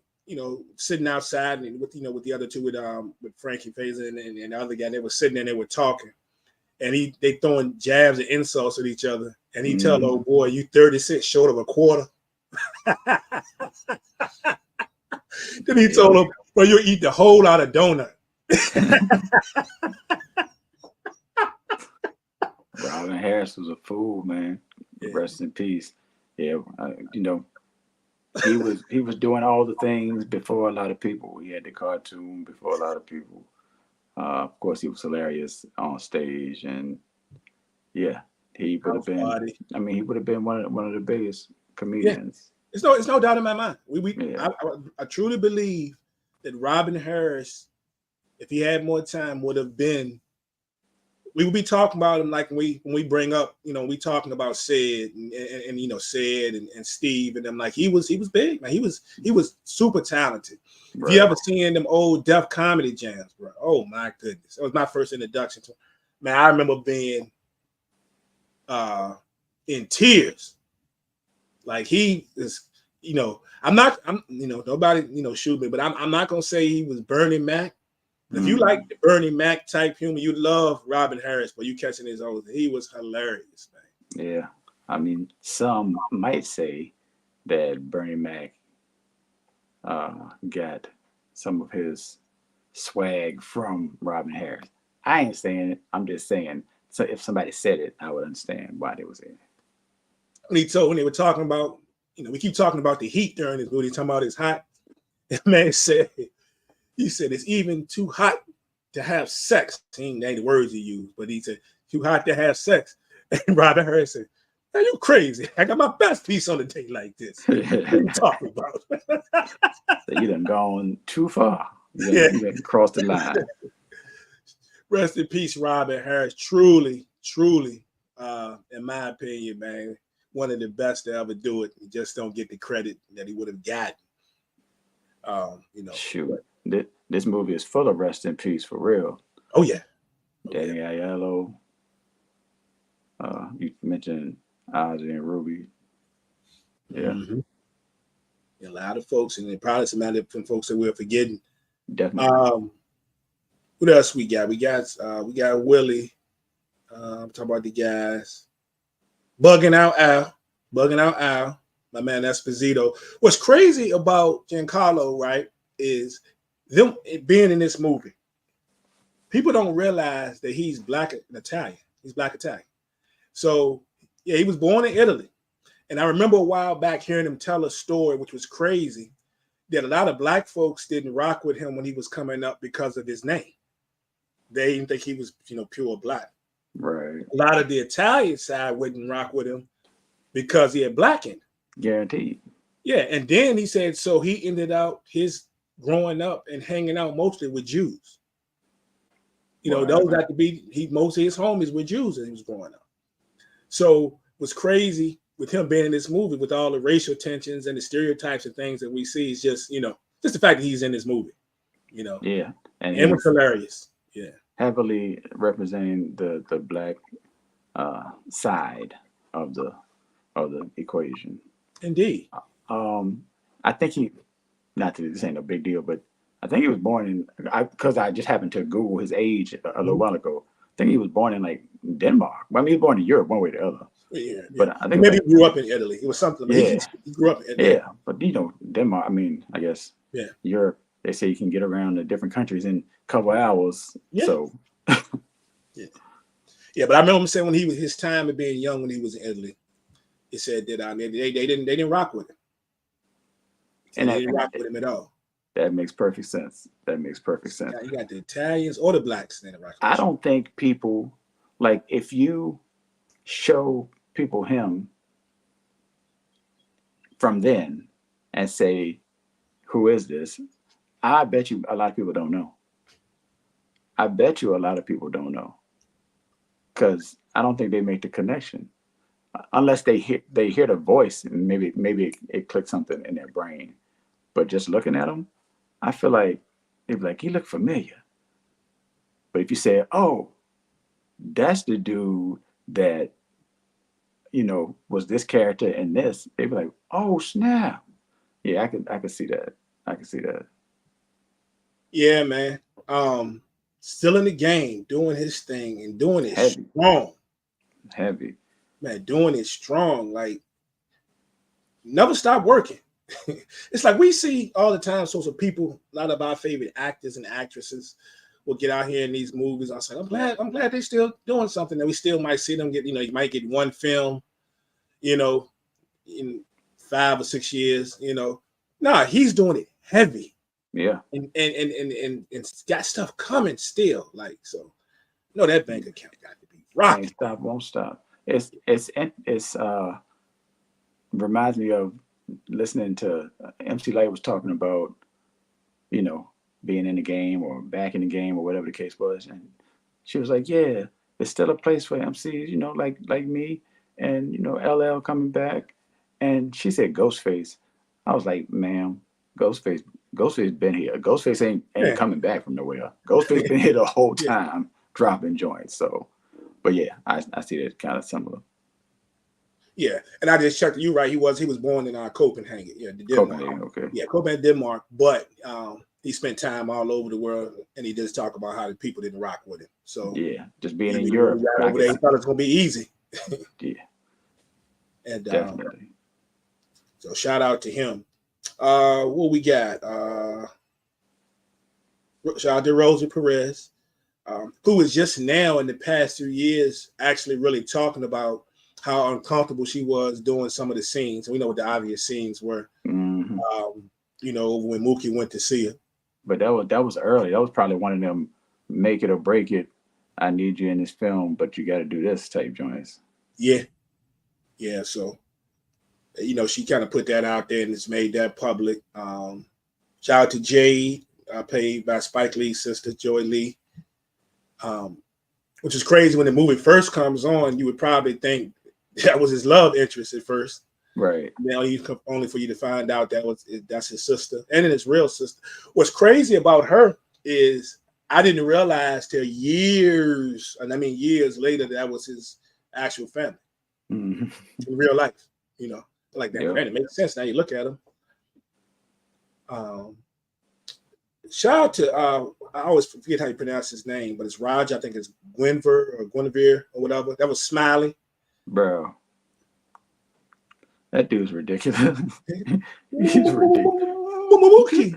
sitting outside and with the other two with Frankie Faison and the other guy, they were sitting there and they were talking. And they throwing jabs and insults at each other. And he tell old boy, you 36 short of a quarter. Then he told him, bro, you'll eat the whole lot of donut. Robin Harris was a fool, man. Yeah. Rest in peace. Yeah, he was doing all the things before a lot of people. He had the cartoon before a lot of people. Of course, he was hilarious on stage, and yeah, he would have been. Funny. I mean, he would have been one of the biggest comedians. Yeah. It's no doubt in my mind. Yeah. I truly believe that Robin Harris, if he had more time, would have been. We would be talking about him like when we bring up, we talking about Sid and Sid and Steve and them, like he was big, man. He was super talented. Right. If you ever seen them old Def Comedy Jams, bro, oh my goodness, that was my first introduction to him. Man, I remember being in tears. Like he is, nobody, shoot me, but I'm not gonna say he was Bernie Mac. If you like the Bernie Mac type humor, you love Robin Harris, but you catching his own. He was hilarious, man. Yeah. I mean, some might say that Bernie Mac got some of his swag from Robin Harris. I ain't saying it. I'm just saying, so if somebody said it, I would understand why they were saying it. When they were talking about, we keep talking about the heat during this movie, talking about it's hot. That man said, he said, it's even too hot to have sex. He ain't the words he used, but he said, too hot to have sex. And Robin Harris said, are you crazy? I got my best piece on the day like this. What are you talking about? So you done gone too far. You done crossed the line. Rest in peace, Robin Harris. Truly, in my opinion, man, one of the best to ever do it. He just don't get the credit that he would have gotten. Shoot. This movie is full of rest in peace for real. Oh yeah. Danny Aiello. You mentioned Ozzy and Ruby. Yeah. Mm-hmm. A lot of folks, and probably some other folks that we're forgetting. Definitely. What else we got? We got Willie. Talking about the guys. Bugging out Al. My man Esposito. What's crazy about Giancarlo, right, is them being in this movie. People don't realize that he's black and Italian. He's black Italian. So, yeah, he was born in Italy. And I remember a while back hearing him tell a story, which was crazy, that a lot of black folks didn't rock with him when he was coming up because of his name. They didn't think he was, pure black. Right. A lot of the Italian side wouldn't rock with him because he had black in him. Guaranteed. Yeah, and then he said, so he ended up his growing up and hanging out mostly with Jews. Those got to be most of his homies were Jews as he was growing up. So what's crazy with him being in this movie with all the racial tensions and the stereotypes and things that we see is just the fact that he's in this movie. Yeah, and it was hilarious. Yeah, heavily representing the black side of the equation. Indeed. I think not that this ain't no big deal, but I think he was born because I just happened to Google his age a little while ago. I think he was born in like Denmark. I mean, he was born in Europe, one way or the other. Yeah, But I think maybe he grew up in Italy. It was something. But yeah, he grew up in Italy. yeah. But Denmark. I mean, I guess Yeah, Europe. They say you can get around to different countries in a couple of hours. yeah, So yeah, yeah. But I remember him saying when he was his time of being young when he was in Italy, he said that they didn't rock with him. and They didn't rock with him at all. that makes perfect sense. That makes perfect sense. You got the Italians or the blacks that rock. I don't think people like if you show people him from then and say, "Who is this?" I bet you a lot of people don't know. I bet you a lot of people don't know because I don't think they make the connection unless they hear the voice and maybe it clicks something in their brain. But just looking at him, I feel like they'd be like, "He looked familiar." But if you say, "Oh, that's the dude that was this character in this," they'd be like, "Oh snap!" Yeah, I could see that. I could see that. Yeah, man. Still in the game, doing his thing and doing it Heavy. strong. Heavy. Man, doing it strong. Like, never stop working. It's like we see all the time sorts of people, a lot of our favorite actors and actresses will get out here in these movies. I say, I'm glad they're still doing something. And we still might see them get, you might get one film, in 5 or 6 years, Nah, he's doing it heavy. Yeah. And got stuff coming still. Like, so that bank account got to be rocking. Can't stop, won't stop. It's reminds me of listening to MC Lyte was talking about, being in the game or back in the game or whatever the case was. And she was like, yeah, there's still a place for MCs, like me and, LL coming back. And she said Ghostface. I was like, ma'am, Ghostface been here. Ghostface ain't coming back from nowhere. Ghostface been here the whole time dropping joints. So, but yeah, I see that kind of similar. Yeah, and I just checked. You right. He was born in Copenhagen. Yeah, Denmark. Copenhagen, okay. Yeah, Copenhagen, Denmark. But he spent time all over the world, and he does talk about how the people didn't rock with him. So yeah, just being in Europe, over there, he thought it was gonna be easy. Yeah, and definitely. So shout out to him. What we got? Shout out to Rosie Perez, who is just now in the past 2 years actually really talking about how uncomfortable she was doing some of the scenes. We know what the obvious scenes were. Mm-hmm. When Mookie went to see her. But that was early. That was probably one of them make it or break it. I need you in this film, but you got to do this type joints. Yeah. Yeah. So, she kind of put that out there and it's made that public. Shout out to Jade, played by Spike Lee's sister, Joy Lee. Which is crazy. When the movie first comes on, you would probably think that was his love interest at first. Right. Only for you to find out that's his sister and his real sister. What's crazy about her is I didn't realize till years later that was his actual family in real life. Like that. Man, it makes sense now you look at him. Shout out to I always forget how you pronounce his name, but it's Raj. I think it's Guinevere or whatever. That was Smiley. Bro. That dude's ridiculous. He's ridiculous.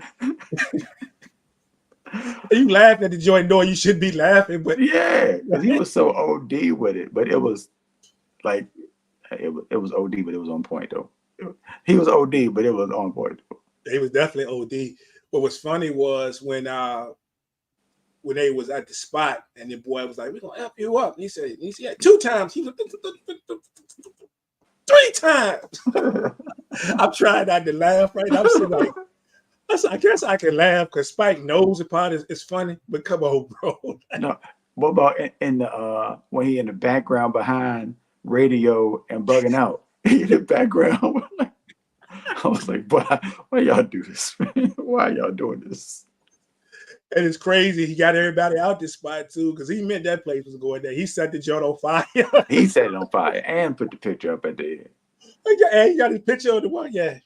You laughing at the joint door, you should be laughing, but yeah, because he was so OD with it. But it was like it was OD, but it was on point though. He was OD, but it was on point. He was definitely OD. What was funny was when they was at the spot and the boy was like, "We're gonna help you up." And he said 2 times. He was 3 times. I'm trying not to laugh right now. I'm sitting like, I guess I can laugh because Spike knows the part is funny, but come on, bro. No, what about in the when he in the background behind radio and bugging out? He in the background. I was like, why y'all do this? Why y'all doing this? And it's crazy. He got everybody out this spot too, because he meant that place was going there. He set the joint on fire. He set it on fire and put the picture up at the end. And he got his picture on the wall. Yeah.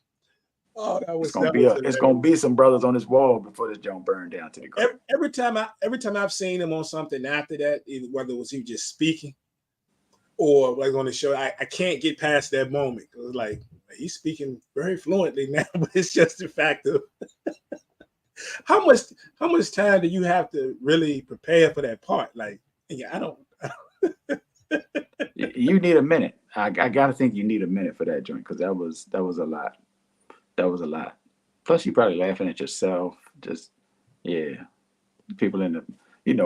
Oh, that was. It's gonna be some brothers on this wall before this joint burned down to the ground. Every time I've seen him on something after that, whether it was he just speaking, or like on the show, I can't get past that moment. It was like he's speaking very fluently now, but it's just the fact of how much time do you have to really prepare for that part? Like, yeah, I don't. You need a minute. I gotta think you need a minute for that joint because that was a lot. That was a lot. Plus, you probably laughing at yourself. Just yeah, people in the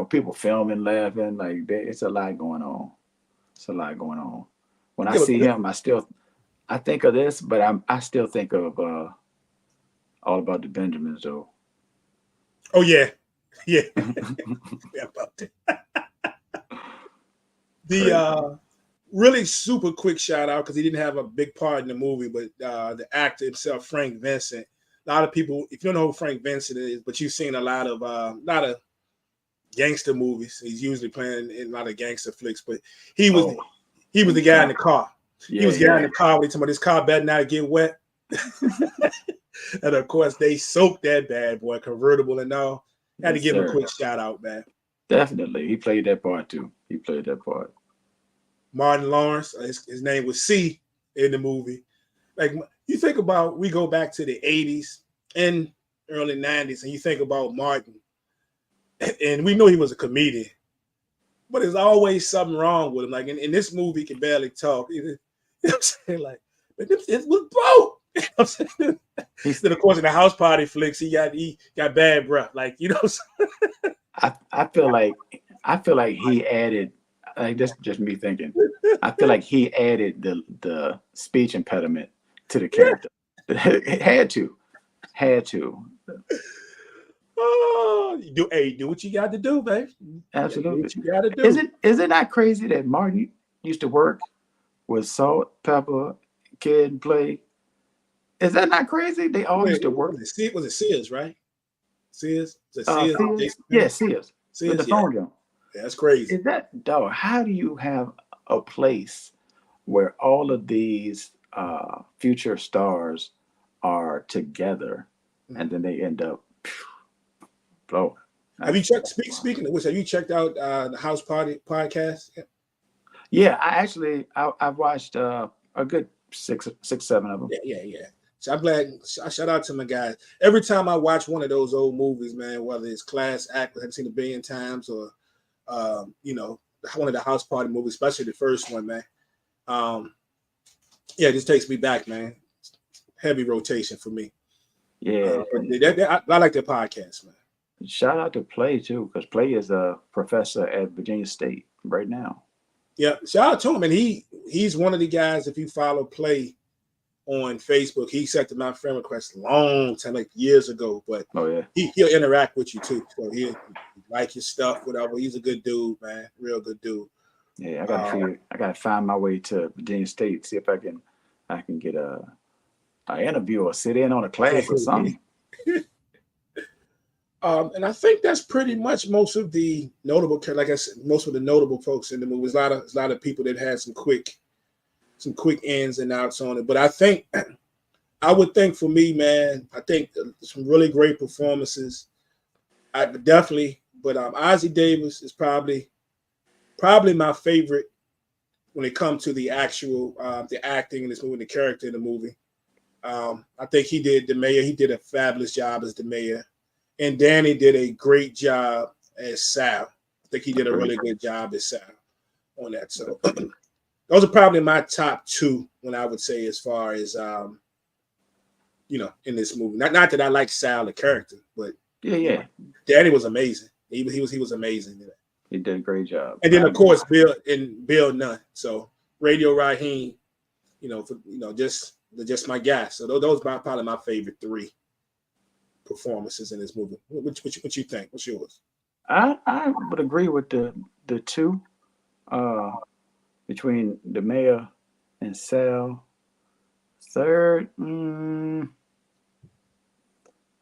people filming, laughing like that. It's a lot going on. It's a lot going on. When I Yeah, see but, him, I think of this, but I still think of All About the Benjamins though. oh yeah, yeah, yeah about that. The really super quick shout out because he didn't have a big part in the movie, but the actor himself, Frank Vincent. A lot of people, if you don't know who Frank Vincent is, but you've seen a lot of gangster movies. He's usually playing in a lot of gangster flicks, but he was the guy in the car. He was the guy in the car when he told me this car better not get wet. And of course, they soaked that bad boy, convertible and all. Had to give him a quick shout out, man. Definitely, he played that part too. He played that part. Martin Lawrence, his name was C in the movie. Like you think about, we go back to the 80s and early 90s, and you think about Martin, and we know he was a comedian, but there's always something wrong with him. Like in this movie, he can barely talk. You know what I'm saying? Like, but it was broke. You know what I'm saying? Then of course in the house party flicks, he got bad breath. Like, you know what I'm saying? I feel like he added, like that's just me thinking. I feel like he added the speech impediment to the character. Had to. Oh, do what you got to do, babe. Absolutely. Do what you got to do. Is it not crazy that Martin used to work with Salt, Pepper, Kid, and Play? Is that not crazy? They all used to work. Was it Sears, right? Sears? Was it Sears? Yeah, Sears. With the phone gun. Yeah, that's crazy. Is that, dog, how do you have a place where all of these future stars are together and then they end up blowing? Have you checked, speaking of which, have you checked out the House Party podcast? Yeah, I've watched a good six, 7 of them. Yeah. So I'm glad. Shout out to my guys. Every time I watch one of those old movies, man, whether it's Class Act, I've seen it a billion times, or one of the House Party movies, especially the first one, man. It just takes me back, man. Heavy rotation for me. Yeah, I like their podcast, man. Shout out to Play too, because Play is a professor at Virginia State right now. Yeah, shout out to him, and he's one of the guys. If you follow Play on Facebook, he accepted my friend request a long time, like years ago. But he'll interact with you too. So he'll like your stuff, whatever. He's a good dude, man. Real good dude. Yeah, I gotta find my way to Virginia State, see if I can get an interview or sit in on a class or something. And I think that's pretty much most of the notable, like I said, most of the notable folks in the movie. There's a lot of people that had some quick ins and outs on it. But I would think for me, man, I think some really great performances. But Ossie Davis is probably my favorite when it comes to the actual the acting in this movie, the character in the movie. I think he did the mayor. He did a fabulous job as the mayor. And Danny did a great job as Sal. I think he did a really good job as Sal on that. So those are probably my top two when I would say as far as in this movie. Not that I like Sal the character, but Danny was amazing. He was amazing. He did a great job. And then of course Bill Nunn. So Radio Raheem, just my guy. So those are probably my favorite three performances in this movie. What you think? What's yours? I would agree with the two between the mayor and Sal. Third, I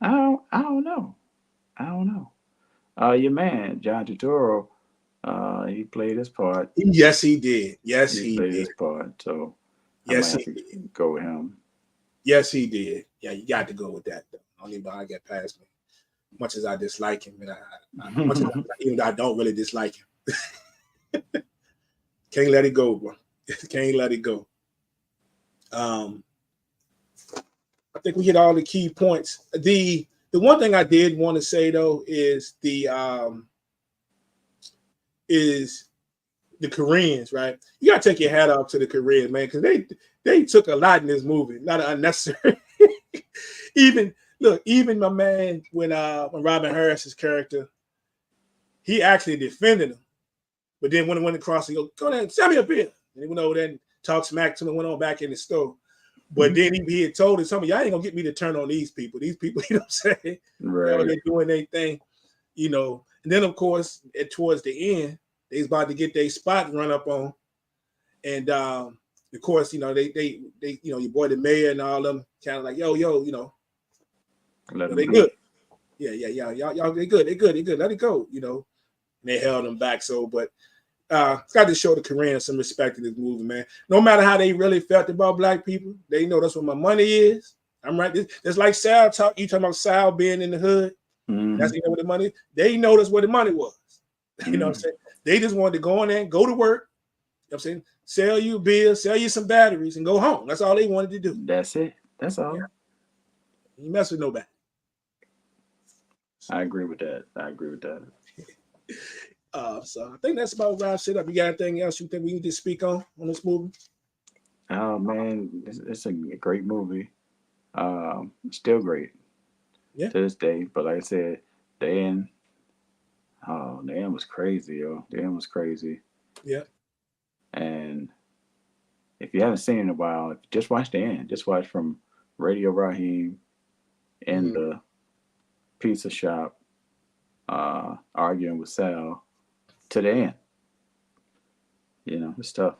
don't know. Your man John Turturro, he played his part. Yes, he did. Yes, he played did his part. So yes, he did. Go with him. Yes, he did. Yeah, you got to go with that though. Only by I get past me. Much as I dislike him, and even though I don't really dislike him, can't let it go, bro. Can't let it go. I think we hit all the key points. The one thing I did want to say though is the Koreans, right? You gotta take your hat off to the Koreans, man, because they took a lot in this movie, a lot of unnecessary. even my man when Robin Harris's character, he actually defended him, but then when it went across, he go there, send me a beer, and he went over there and talked smack to him and went on back in the store. But then he had told us, some of y'all ain't gonna get me to turn on these people. These people, you know what I'm saying? Right. They're doing their thing, you know. And then of course, towards the end, they's about to get their spot run up on. And of course, you know, they you know, your boy the mayor and all of them kind of like, yo, you know, they good. Yeah, y'all, they good, let it go, you know. And they held them back. So, but it's got to show the Koreans some respect in this movie, man. No matter how they really felt about black people, they know that's what my money is. I'm right. It's like Sal talk. You talking about Sal being in the hood? Mm-hmm. That's what the money. They know that's where the money was. You know what I'm saying? They just wanted to go in there, go to work. You know what I'm saying? Sell you bills, sell you some batteries, and go home. That's all they wanted to do. That's it. That's all. Yeah. You mess with nobody. I agree with that. So I think that's about wraps it up. You got anything else you think we need to speak on this movie? Oh man, it's a great movie. Still great. Yeah. To this day. But like I said, the end was crazy, yo. The end was crazy. Yeah. And if you haven't seen it in a while, just watch the end. Just watch from Radio Raheem in the pizza shop, arguing with Sal to the end. You know, it's tough.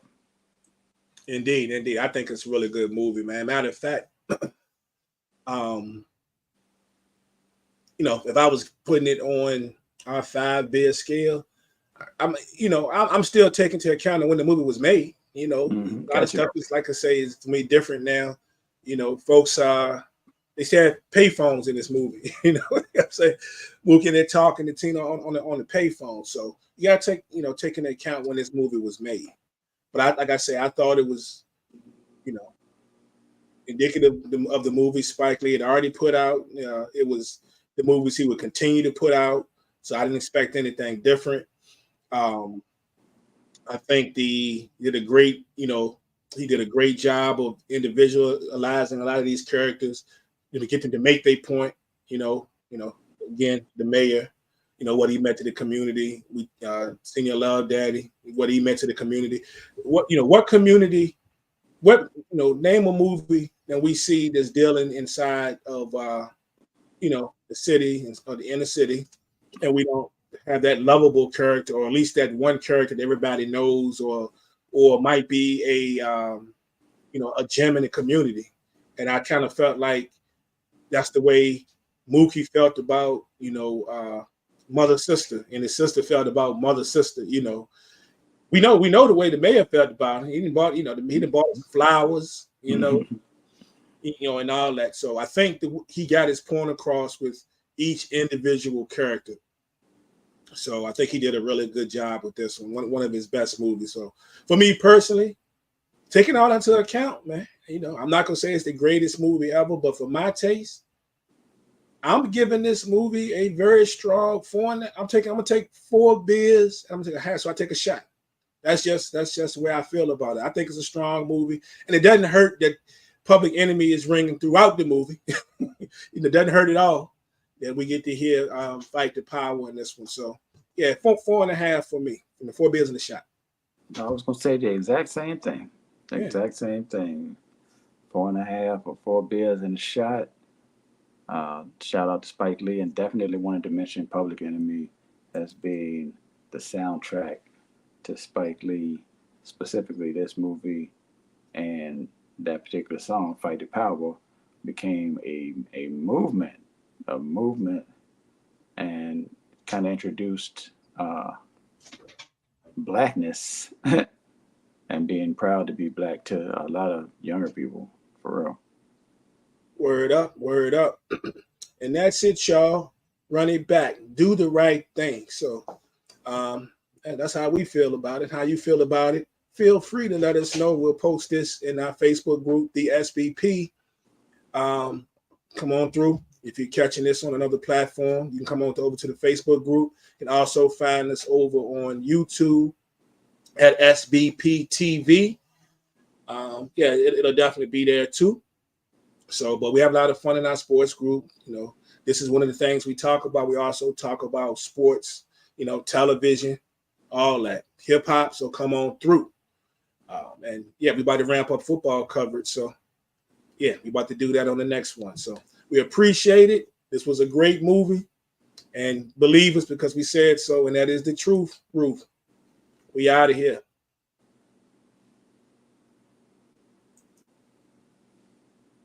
Indeed. I think it's a really good movie, man. Matter of fact, you know, if I was putting it on our 5-beer scale, I'm still taking into account when the movie was made. You know, a lot of stuff is, like I say, is to me different now. You know, folks they said payphones in this movie. You know what I'm saying? Mookie, they're talking to Tina on the payphone. So you gotta take into account when this movie was made. But like I say, I thought it was, you know, indicative of the movie Spike Lee had already put out. It was the movies he would continue to put out. So I didn't expect anything different. I think he did a great job of individualizing a lot of these characters, you know, get them to make their point. You know, again, the mayor, you know, what he meant to the community. We Senior Love Daddy, what he meant to the community. Name a movie that we see that's dealing inside of the city or the inner city, and we don't have that lovable character, or at least that one character that everybody knows, or might be a gem in the community. And I kind of felt like that's the way Mookie felt about Mother Sister, and his sister felt about Mother Sister. You know, we know the way the mayor felt about it. He didn't bought flowers, and all that. So I think that he got his point across with each individual character. So I think he did a really good job with this one of his best movies. So for me personally, taking all that into account, man, I'm not gonna say it's the greatest movie ever, but for my taste, I'm giving this movie a very strong 4. I'm gonna take 4 beers. I'm gonna take a half, so I take a shot. That's just the way I feel about it. I think it's a strong movie, and it doesn't hurt that Public Enemy is ringing throughout the movie. It doesn't hurt at all that we get to hear Fight the Power in this one. So yeah, 4.5 for me, from the 4 beers and a shot. I was gonna say the exact same thing. Exact same thing. 4.5 or 4 beers and a shot. Shout out to Spike Lee, and definitely wanted to mention Public Enemy as being the soundtrack to Spike Lee, specifically this movie, and that particular song, Fight the Power, became a movement, and kind of introduced blackness and being proud to be black to a lot of younger people, for real. Word up. And that's it, y'all. Run it back. Do the right thing. So and that's how we feel about it. How you feel about it? feel free to let us know. We'll post this in our Facebook group, the SBP. Come on through. If you're catching this on another platform, you can come on over to the Facebook group. You can also find us over on YouTube at SBP TV. It'll definitely be there too. So, but we have a lot of fun in our sports group. You know, this is one of the things we talk about. We also talk about sports, you know, television, all that, hip hop. So come on through. And yeah, we about to ramp up football coverage. So yeah, we about to do that on the next one. So we appreciate it. This was a great movie, and believe us because we said so, and that is the truth. Ruth, we out of here.